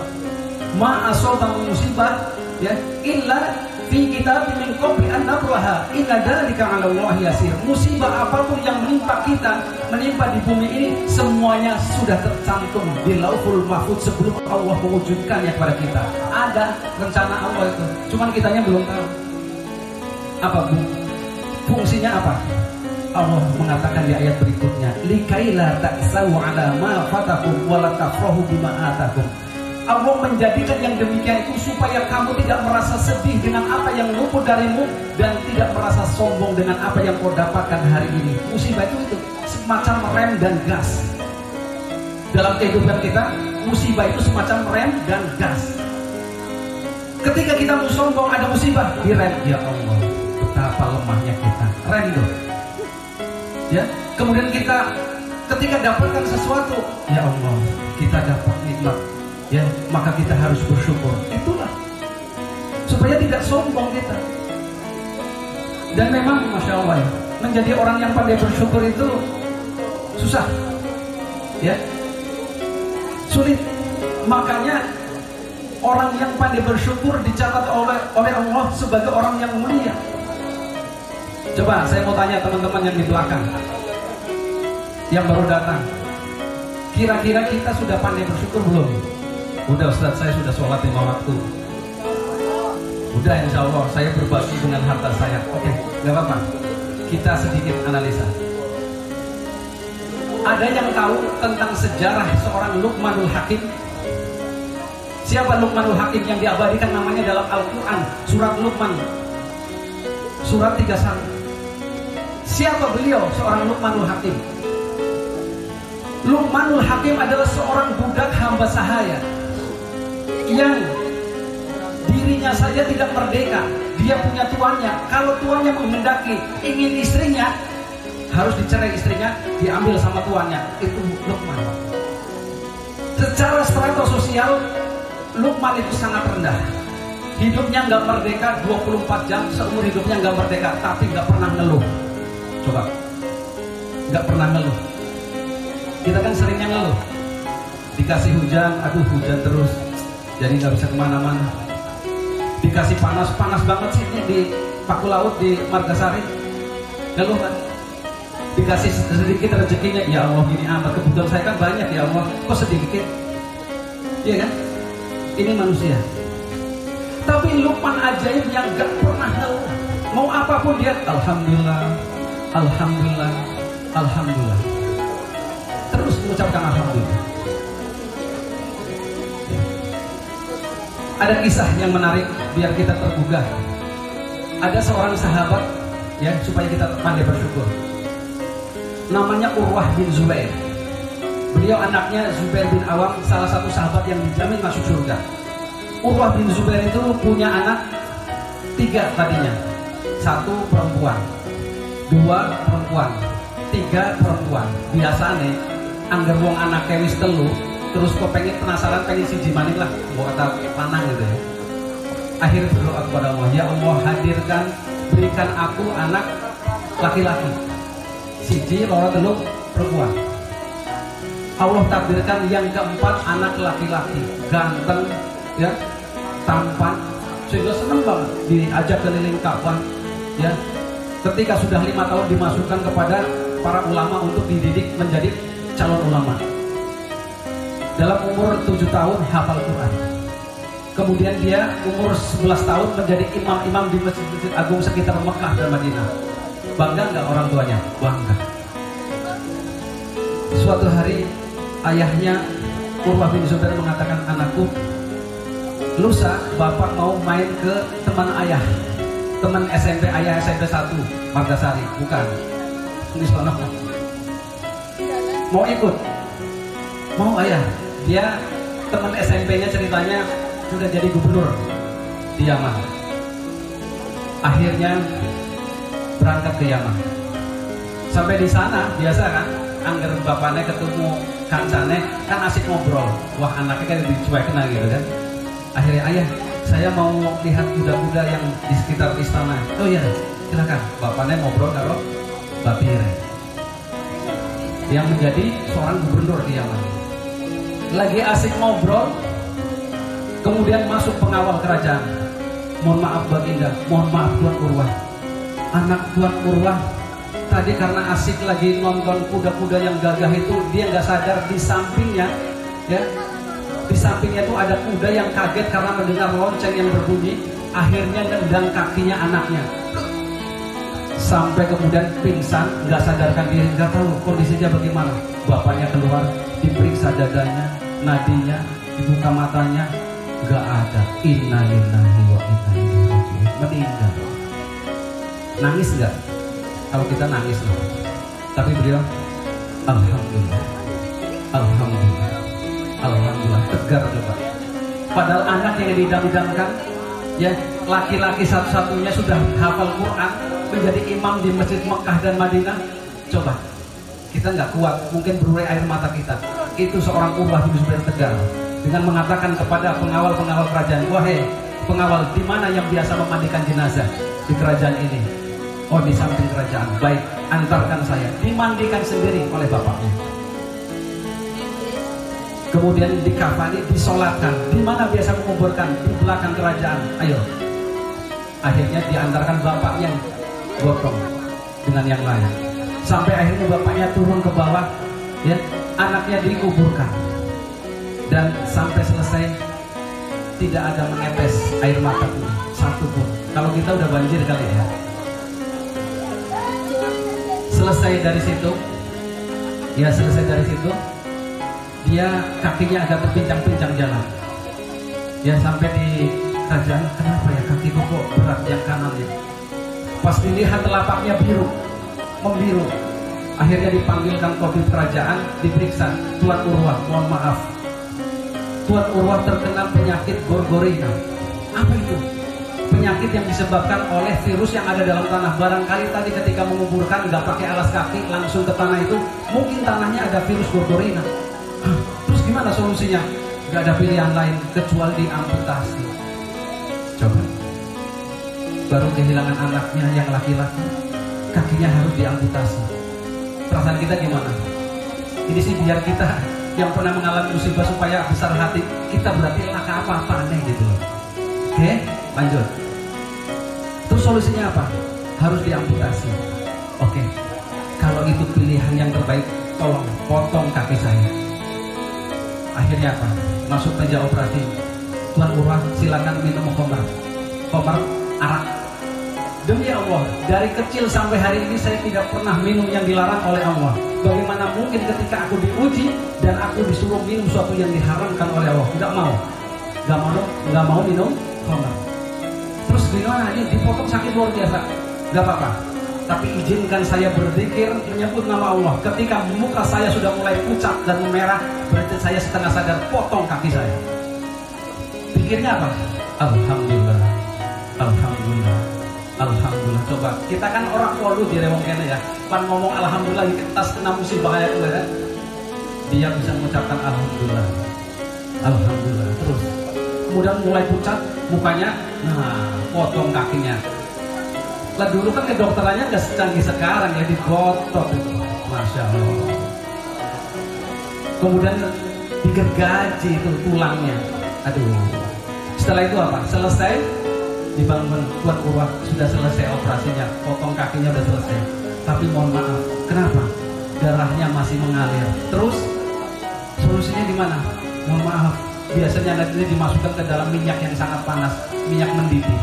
ma asoba musibah ya illa fi kitabim min qabli an nabraha inna dzalika 'ala Allah yasir. Musibah apapun yang menimpa kita, menimpa di bumi ini, semuanya sudah tercantum di Lauhul Mahfuz sebelum Allah mewujudkannya kepada kita. Ada rencana Allah itu, cuman kitanya belum tahu. Apa fungsinya apa? Allah mengatakan di ayat berikutnya, likaila ta'sau 'ala ma fatakum wa la tafrahu bima atakum. Allah menjadikan yang demikian itu supaya kamu tidak merasa sedih dengan apa yang luput darimu dan tidak merasa sombong dengan apa yang kau dapatkan hari ini. Musibah itu semacam rem dan gas. Dalam kehidupan kita, musibah itu semacam rem dan gas. Ketika kita mau sombong, ada musibah, direm. Ya Allah, betapa lemahnya kita. Rem dong. Ya, kemudian kita ketika dapatkan sesuatu, ya Allah, kita dapat nikmat. Ya, maka kita harus bersyukur. Itulah supaya tidak sombong kita. Dan memang Masya Allah ya, menjadi orang yang pandai bersyukur itu susah, ya, sulit. Makanya orang yang pandai bersyukur dicatat oleh Allah sebagai orang yang mulia. Coba saya mau tanya teman-teman yang di belakang, yang baru datang, kira-kira kita sudah pandai bersyukur belum? Udah Ustaz, saya sudah sholat 5 waktu. Udah, insya Allah saya berbagi dengan harta saya. Oke, gak apa-apa. Kita sedikit analisa. Ada yang tahu tentang sejarah seorang Luqmanul Hakim? Siapa Luqmanul Hakim yang diabadikan namanya dalam Al-Quran? Surat Luqman, surat 31. Siapa beliau, seorang Luqmanul Hakim? Luqmanul Hakim adalah seorang budak hamba sahaya yang dirinya saja tidak merdeka. Dia punya tuannya. Kalau tuannya menghendaki ingin istrinya, harus dicerai istrinya, diambil sama tuannya. Itu Luqman. Secara strata sosial, Luqman itu sangat rendah. Hidupnya nggak merdeka 24 jam, seumur hidupnya nggak merdeka, tapi nggak pernah ngeluh. Coba, nggak pernah ngeluh. Kita kan seringnya ngeluh. Dikasih hujan, aduh hujan terus, jadi nggak bisa kemana-mana. Dikasih panas, panas banget sih di Paku Laut di Margasari, ngeluh kan? Dikasih sedikit rezekinya, ya Allah gini amat, kebutuhan saya kan banyak ya Allah, kok sedikit? Iya kan? Ini manusia. Tapi Luqman ajaib yang gak pernah ngeluh. Mau apapun dia, Alhamdulillah, Alhamdulillah, Alhamdulillah. Terus mengucapkan Alhamdulillah. Ada kisah yang menarik biar kita tergugah. Ada seorang sahabat, ya, supaya kita pandai bersyukur. Namanya Urwah bin Zubair. Beliau anaknya Zubair bin Awam, salah satu sahabat yang dijamin masuk surga. Urwah bin Zubair itu punya anak 3 tadinya. 1 perempuan, 2 perempuan, 3 perempuan. Biasanya anggar wong anak kewis telu, terus kok pengen penasaran, pengen siji maning lah, mau kata panang gitu ya. Akhirnya berdoa kepada Allah, ya Allah hadirkan, berikan aku anak laki-laki. Siji, loro, telu perempuan. Allah takdirkan yang keempat anak laki-laki, ganteng, ya, tampan, sehingga senang banget diajak keliling Ka'bah, ya. Ketika sudah 5 tahun dimasukkan kepada para ulama untuk dididik menjadi calon ulama. Dalam umur 7 tahun hafal Quran. Kemudian dia umur 11 tahun menjadi imam-imam di masjid-masjid agung sekitar Mekah dan Madinah. Bangga nggak orang tuanya? Bangga. Suatu hari ayahnya Urwah bin Zubair mengatakan, anakku, lusa bapak mau main ke teman ayah, teman SMP ayah, SMP 1 Margasari. Bukan, di sana. Mau ikut? Mau ayah. Dia teman SMP-nya ceritanya sudah jadi gubernur di Yaman. Akhirnya berangkat ke Yaman. Sampai di sana biasa kan, angger bapaknya ketemu kancane kan asik ngobrol. Wah, anaknya kan dicuekin gitu kan. Akhirnya, ayah, saya mau lihat kuda-kuda yang di sekitar istana. Oh iya, silakan. Bapaknya ngobrol karo Bapire yang menjadi seorang gubernur di Yaman. Lagi asik ngobrol, kemudian masuk pengawal kerajaan. Mohon maaf Baginda, mohon maaf Tuan Urwah. Anak Tuan Urwah tadi karena asik lagi nonton kuda-kuda yang gagah itu, dia nggak sadar di sampingnya, ya, di sampingnya itu ada kuda yang kaget karena mendengar lonceng yang berbunyi. Akhirnya nendang kakinya anaknya, sampai kemudian pingsan, nggak sadarkan diri, nggak tahu kondisinya bagaimana. Bapaknya keluar, diperiksa dadanya, nadinya, dibuka matanya, nggak ada. Innalillahi wa inna ilaihi raji'un. Meninggal. Nangis nggak? Kalau kita nangis loh. Tapi beliau, alhamdulillah, alhamdulillah, alhamdulillah, tegar coba. Padahal anak yang didam-damkan, ya, laki-laki satu-satunya sudah hafal Quran, menjadi imam di masjid Mekah dan Madinah. Coba, kita nggak kuat, mungkin berurai air mata kita. Itu seorang Urwah bin Zubair tegar dengan mengatakan kepada pengawal-pengawal kerajaan, wahai pengawal, di mana yang biasa memandikan jenazah di kerajaan ini? Oh, di samping kerajaan. Baik, antarkan saya. Dimandikan sendiri oleh bapaknya. Kemudian dikafani, disolatkan. Di mana biasa menguburkan? Di belakang kerajaan. Ayo. Akhirnya diantarkan bapaknya, gotong dengan yang lain. Sampai akhirnya bapaknya turun ke bawah, ya, anaknya dikuburkan. Dan sampai selesai tidak ada menetes air mata pun satu pun. Kalau kita udah banjir kali ya. Selesai dari situ, dia kakinya agak terpincang-pincang jalan. Ya, sampai di kerajaan, kenapa ya kakiku kok berat yang kanan ya? Pas dilihat telapaknya membiru. Akhirnya dipanggilkan tabib kerajaan, diperiksa. Tuan Urwah, mohon maaf, Tuan Urwah terkena penyakit gorgorina. Apa itu? Penyakit yang disebabkan oleh virus yang ada dalam tanah. Barangkali tadi ketika menguburkan nggak pakai alas kaki, langsung ke tanah itu, mungkin tanahnya ada virus gorgorina. Terus gimana solusinya? Gak ada pilihan lain kecuali diamputasi. Coba, baru kehilangan anaknya yang laki-laki, kakinya harus diamputasi. Perasaan kita gimana? Ini sih biar kita yang pernah mengalami musibah supaya besar hati, kita berarti laka apa-apa aneh gitu loh. Oke, lanjut. Terus solusinya apa? Harus diamputasi. Oke, kalau itu pilihan yang terbaik, tolong potong kaki saya. Akhirnya apa? Masuk meja operasi. Tuan Urwah, silakan minum khamar, arak. Demi Allah, dari kecil sampai hari ini saya tidak pernah minum yang dilarang oleh Allah. Bagaimana mungkin ketika aku diuji dan aku disuruh minum sesuatu yang diharamkan oleh Allah? Gak mau minum khamar. Terus gimana? Ini dipotong sakit luar biasa. Gak apa-apa. Tapi izinkan saya berzikir menyebut nama Allah. Ketika muka saya sudah mulai pucat dan memerah, berarti saya setengah sadar, potong kaki saya. Pikirnya apa? Alhamdulillah, Alhamdulillah, Alhamdulillah. Coba, kita kan orang tua dulu di rewong kene ya. Pan ngomong Alhamdulillah di kertas kena musibah kayak itu kan. Dia bisa mengucapkan Alhamdulillah, Alhamdulillah. Terus, kemudian mulai pucat mukanya, nah potong kakinya. Lah dulu kan kedokterannya nggak secanggih sekarang ya, digotok itu, masya Allah. Kemudian digergaji itu tulangnya, aduh. Setelah itu apa? Selesai, dibangun. Tuan Urwah sudah selesai operasinya, potong kakinya udah selesai. Tapi mohon maaf, kenapa? Darahnya masih mengalir. Terus solusinya di mana? Mohon maaf, biasanya nanti dimasukkan ke dalam minyak yang sangat panas, minyak mendidih.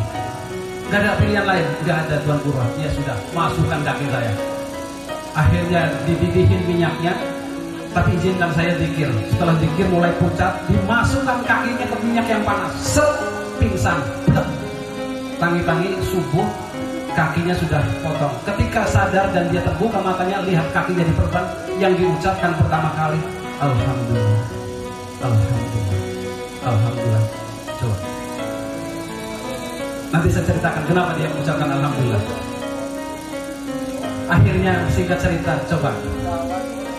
Gak ada pilihan lain, gak ada Tuan Urwah. Ya sudah, masukkan kaki saya. Akhirnya dididihin minyaknya, tapi izinkan saya zikir. Setelah zikir mulai pucat, dimasukkan kakinya ke minyak yang panas. Set, pingsan. Tangi-tangi subuh, kakinya sudah potong. Ketika sadar dan dia terbuka matanya, lihat kakinya diperban. Yang diucapkan pertama kali, Alhamdulillah, Alhamdulillah, Alhamdulillah. Coba. Nanti saya ceritakan kenapa dia mengucapkan Alhamdulillah. Akhirnya singkat cerita, coba.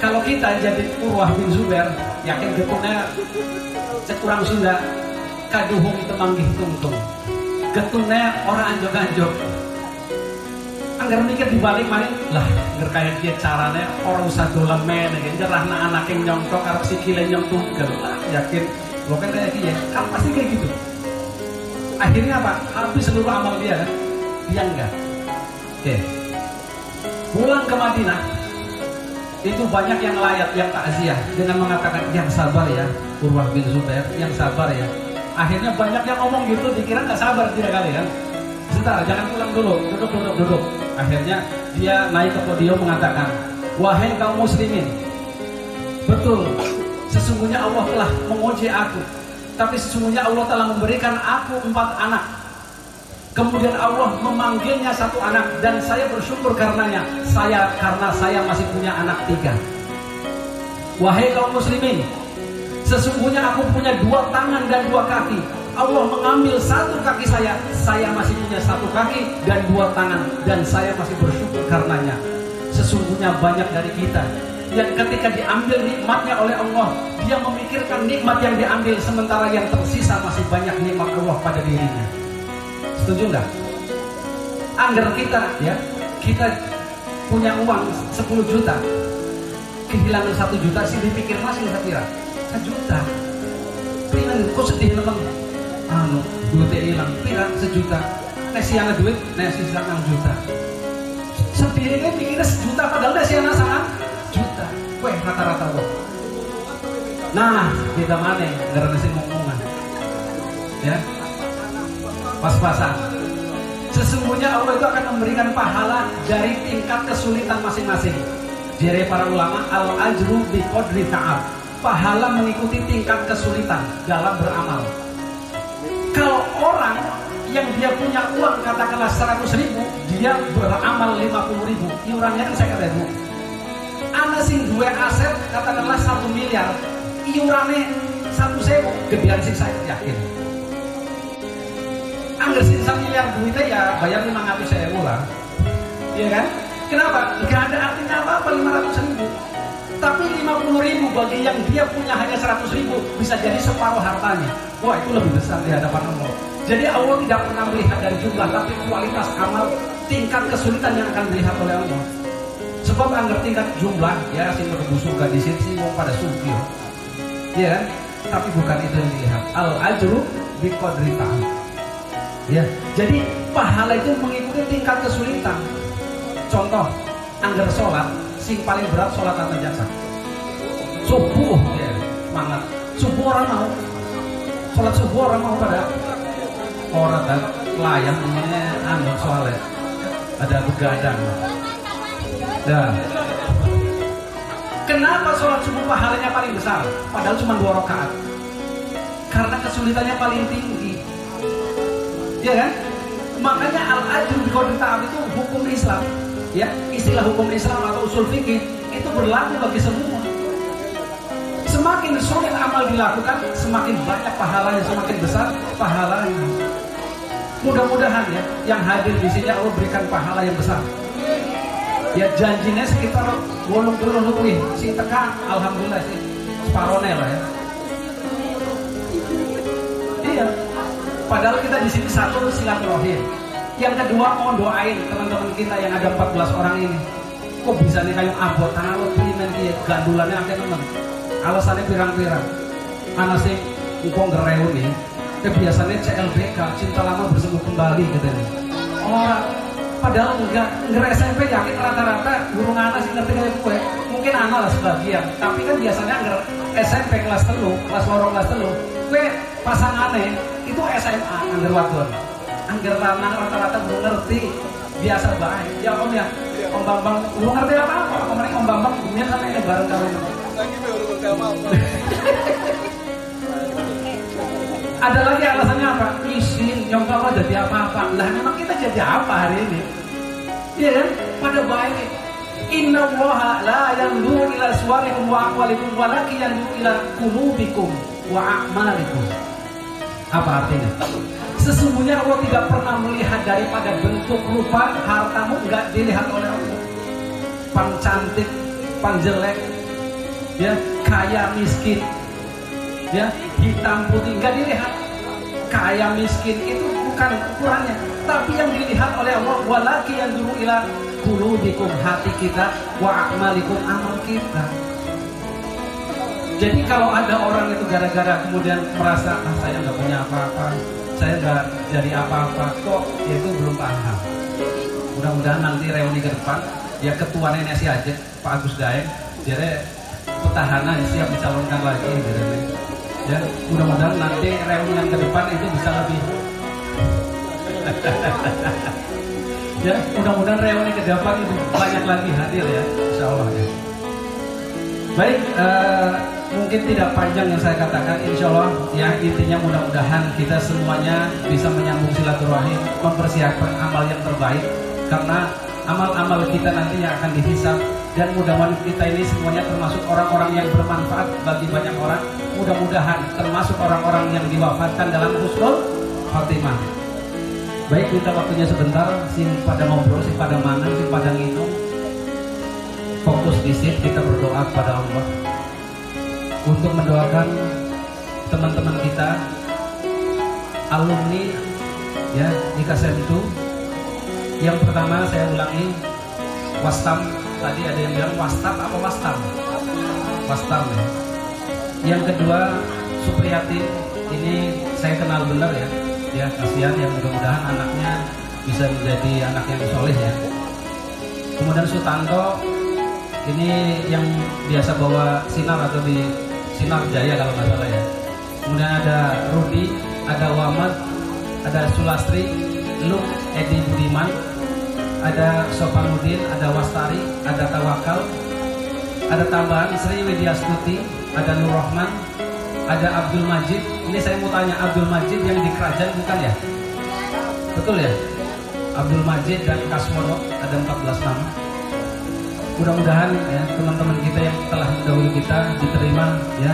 Kalau kita jadi Urwah bin Zubair, yakin getungnya cekurang Sunda, kaduhung temanggih tungtung. Getungnya orang anjok-anjok. Anggar mikir dibalik maning, lah anggar kayak dia caranya orang usah dolan men, jerahna anak yang nyongkok, arep sikile nyongkok, lah yakin lo kan kayak dia, kan pasti kayak gitu. Akhirnya apa? Habis seluruh amal dia kan? Dia enggak. Oke. Pulang ke Madinah, itu banyak yang layak, yang takziah dengan mengatakan yang sabar ya, Urwah bin Zubair, yang sabar ya. Akhirnya banyak yang ngomong gitu, dikira nggak sabar dia kali kan? Sebentar, jangan pulang dulu, duduk. Akhirnya dia naik ke podium mengatakan, wahai kaum muslimin, betul, sesungguhnya Allah telah menguji aku. Tapi sesungguhnya Allah telah memberikan aku 4 anak. Kemudian Allah memanggilnya 1 anak dan saya bersyukur karenanya. Karena saya masih punya anak 3. Wahai kaum muslimin, sesungguhnya aku punya 2 tangan dan 2 kaki. Allah mengambil 1 kaki saya masih punya 1 kaki dan 2 tangan, dan saya masih bersyukur karenanya. Sesungguhnya banyak dari kita yang ketika diambil nikmatnya oleh Allah, dia memikirkan nikmat yang diambil, sementara yang tersisa masih banyak nikmat Allah pada dirinya. Setuju nggak? Anggar kita ya, kita punya uang 10 juta, kehilangan 1 juta sih dipikir masih nggak kira 1 juta. Piran kok sedih teman, duitnya hilang, piran 1 juta. Nasi anak duit, nasi sisa 6 juta. Sedih kan pikirnya 1 juta, padahal nasi anak 1 juta. Weh rata-rata kok. Nah kita mana ngerasa ngomongan, ya pas-pasan. Sesungguhnya Allah itu akan memberikan pahala dari tingkat kesulitan masing-masing. Jadi para ulama, al-ajru biqadri ta'ab. Pahala mengikuti tingkat kesulitan dalam beramal. Kalau orang yang dia punya uang katakanlah 100.000, dia beramal 50.000, iurannya kan 50.000. Ana sing duwe aset katakanlah 1 miliar, iurannya 1.000, gedean sing saya yakin. Angger sisa miliar duitnya ya bayar 500.000 lah, iya kan? Kenapa? Gak ada artinya apa-apa 500.000. Tapi 50.000 bagi yang dia punya hanya 100.000 bisa jadi separuh hartanya. Wah itu lebih besar di hadapan Allah. Jadi Allah tidak pernah melihat dari jumlah, tapi kualitas amal, tingkat kesulitan yang akan dilihat oleh Allah. Sebab angger tingkat jumlah, ya sing mlebu surga di sini wong pada sugih. Iya kan? Tapi bukan itu yang dilihat. Al-ajru biqadri ta'ab. Ya, jadi pahala itu mengikuti tingkat kesulitan. Contoh, anggar sholat, sing paling berat sholat tanpa jasa. Subuh, ya, semangat. Subuh orang mau, sholat subuh orang mau pada orang dan layan namanya anggar sholat. Ada begadang. Nah, kenapa sholat subuh pahalanya paling besar? Padahal cuma 2 rakaat. Karena kesulitannya paling tinggi. Ya kan? Makanya al-ajru biqadri ta'ab itu hukum Islam. Ya, istilah hukum Islam atau usul fikih itu berlaku bagi semua. Semakin sulit amal dilakukan, semakin banyak pahalanya, semakin besar pahalanya. Mudah-mudahan ya, yang hadir di sini Allah berikan pahala yang besar. Ya janjinya sekitar 80 lebih, sing tekan alhamdulillah sih separone lah ya. Iya. Padahal kita di sini satu silaturahim. Yang kedua mau doain teman-teman kita yang ada 14 orang ini. Kok bisa nih kayak abot tangan primen ki gandulannya akeh teman. Alasannya pirang-pirang. Ana sing engko ngereuni, biasanya CLBK, cinta lama bersemu kembali gitu nih. Orang padahal enggak SMP yakin rata-rata guru anak sih ngerti kayak gue. Mungkin anak lah sebagian, tapi kan biasanya SMP kelas 3, kelas 2, kelas 3, gue pasangannya itu SMA anggar wadon, anggar lanang rata-rata belum ngerti, biasa baik. Ya Om ya, Om Bambang belum ngerti apa-apa. Kemarin Om Bambang dunia kan ini bareng kalian. Ada lagi alasannya apa? Isin, nyongkak lah jadi apa-apa. Lah memang kita jadi apa hari ini? Iya kan? Pada baik. Inna Allaha la yanzuru ila suwarikum wa aqwalikum walakin yanzuru ila qulubikum wa a'malikum. Apa artinya? Sesungguhnya Allah tidak pernah melihat daripada bentuk rupa hartamu, enggak dilihat oleh Allah. Pan cantik, pan jelek, ya, kaya miskin, ya, hitam putih enggak dilihat. Kaya miskin itu bukan ukurannya, tapi yang dilihat oleh Allah walakin yanzuru ila qulubikum, hati kita, wa a'malikum, amal kita. Jadi kalau ada orang itu gara-gara kemudian merasa saya nggak punya apa-apa, saya nggak jadi apa-apa, kok ya itu belum paham. Mudah-mudahan nanti reuni ke depan ya ketuanya nasi aja Pak Agus Daeng, jadi petahana siap dicalonkan lagi gitu. Ya mudah-mudahan nanti reuni yang ke depan itu bisa lebih. Ya mudah-mudahan reuni ke depan itu banyak lagi hadir ya, insya Allah ya. Baik, mungkin tidak panjang yang saya katakan, insya Allah ya, intinya mudah-mudahan kita semuanya bisa menyambung silaturahim, mempersiapkan amal yang terbaik, karena amal-amal kita nantinya akan dihisab, dan mudah-mudahan kita ini semuanya termasuk orang-orang yang bermanfaat bagi banyak orang. Mudah-mudahan termasuk orang-orang yang diwafatkan dalam husnul khotimah. Baik, kita waktunya sebentar, sing pada ngobrol, sing pada mangan, sing pada nginum. Fokus di sini, kita berdoa kepada Allah untuk mendoakan teman-teman kita alumni ya di Kasentu. Yang pertama saya ulangi, Wastam, tadi ada yang bilang wastam apa wastam? Wastam ya. Yang kedua Supriyatin, ini saya kenal benar ya. Ya kasihan, yang mudah-mudahan anaknya bisa menjadi anak yang soleh ya. Kemudian Sutanto, ini yang biasa bawa sinar atau di Sinar Jaya kalau nggak salah ya. Kemudian ada Rudi, ada Wamad, ada Sulastri, Luk, Edi Budiman, ada Sopanudin, ada Wastari, ada Tawakal, ada tambahan Sri Widyastuti, ada Nur Rahman, ada Abdul Majid. Ini saya mau tanya, Abdul Majid yang di kerajaan bukan ya? Betul ya? Abdul Majid dan Kasmono, ada 14 nama. Mudah-mudahan ya teman-teman kita yang telah mendahului kita diterima ya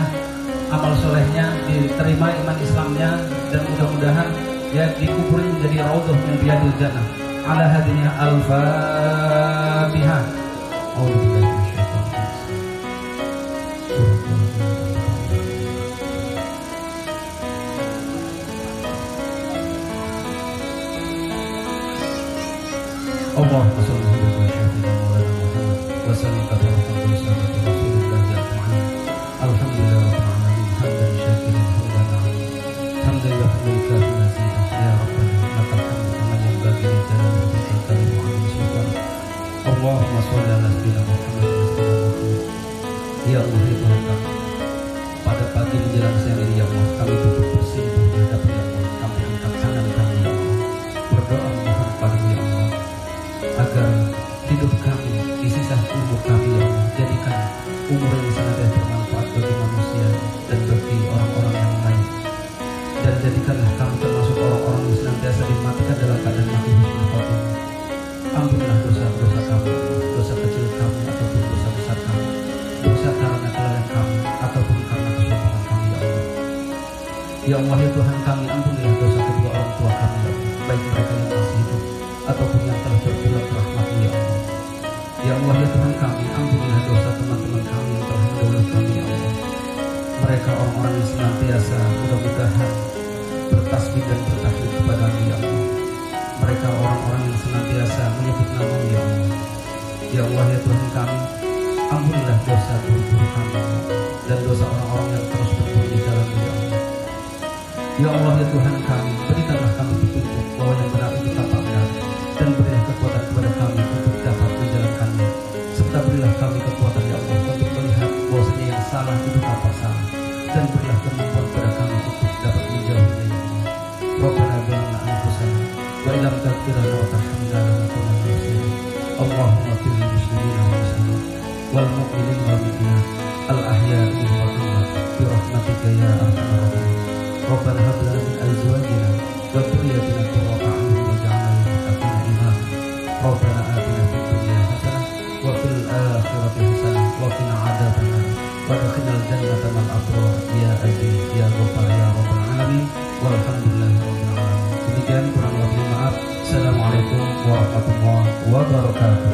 amal solehnya, diterima iman Islamnya, dan mudah-mudahan ya dikubur menjadi raudhah min riyadil jannah. Ala hadinya al-Fatihah. Allahumma shalli ala sayyidina Maulana Muhammad wa sallim ala Rasulillah ajma'in. Alhamdulillah rabbil alamin, hamdan syakiran hamdan hamdan yahmidka nazidah ya rabbana lakal hamdu kama yanbaghi li jalali wajhika wa 'azimi sultanik. Allahumma shalli ala sayyidina Muhammad. Ya Allah ya Tuhan kami, pada pagi menjelang siang ini ya Allah, kami duduk bersimpuh di hadapan ya Allah, kami angkat tangan kami ya Allah, berdoa mohon padamu ya Allah agar hidup kami di sisa umur kami ya Allah, jadikan umur yang senantiasa bermanfaat bagi manusia dan bagi orang-orang yang lain, dan jadikanlah kami termasuk orang-orang yang senantiasa dimatikan dalam keadaan mati husnul khotimah. Ampunilah dosa-dosa kami, dosa kecil kami ataupun dosa besar kami, dosa karena kelalaian kami ataupun karena kesombongan kami ya Allah. Ya Allah ya Tuhan kami, ampunilah dosa kedua orang tua kami ya Allah, baik mereka yang masih hidup ataupun yang telah berpulang ke rahmat-Mu ya Allah. Ya Allah ya Tuhan kami, ampunilah dosa teman-teman kami yang telah mendahului kami ya Allah. Mereka orang-orang yang senantiasa mudah-mudahan bertasbih dan bertahlil kepada-Mu ya Allah. Mereka orang-orang yang senantiasa menyebut nama-Mu ya Allah. Ya Allah ya Tuhan kami, ampunilah dosa guru-guru kami dan dosa orang-orang yang terus berjuang di jalan-Mu ya Allah. Ya Allah ya Tuhan kami, berikanlah kami petunjuk bahwa yang benar itu tampak benar, dan berilah kekuatan kepada kami untuk dapat menjalankannya, serta berilah kami kekuatan ya Allah untuk melihat bahwasanya yang salah itu tampak salah, dan berilah kemampuan kepada kami untuk dapat menjauhinya ya Allah. Rabbana zalamna anfusana wa illam taghfir lana wa tarhamna lanakunanna minal khasirin. Allahumma ighfir lil muslimina wal muslimat wal mu'minina wal mu'minat al ahya'i wal amwat bi rahmatika ya arhamar rahimin. Rabbana hab lana min azwajina wa dhurriyyatina qurrata a'yun waj'alna lil muttaqina imama. Rabbana atina fid dunya hasanah wa fil akhirati hasanah wa qina adzabannar wa adkhilnal jannata ma'al abrar ya aziz ya ghafar ya rabbal alamin walhamdulillahi rabbil alamin. Demikian kurang lebih maaf. Assalamualaikum warahmatullahi wabarakatuh.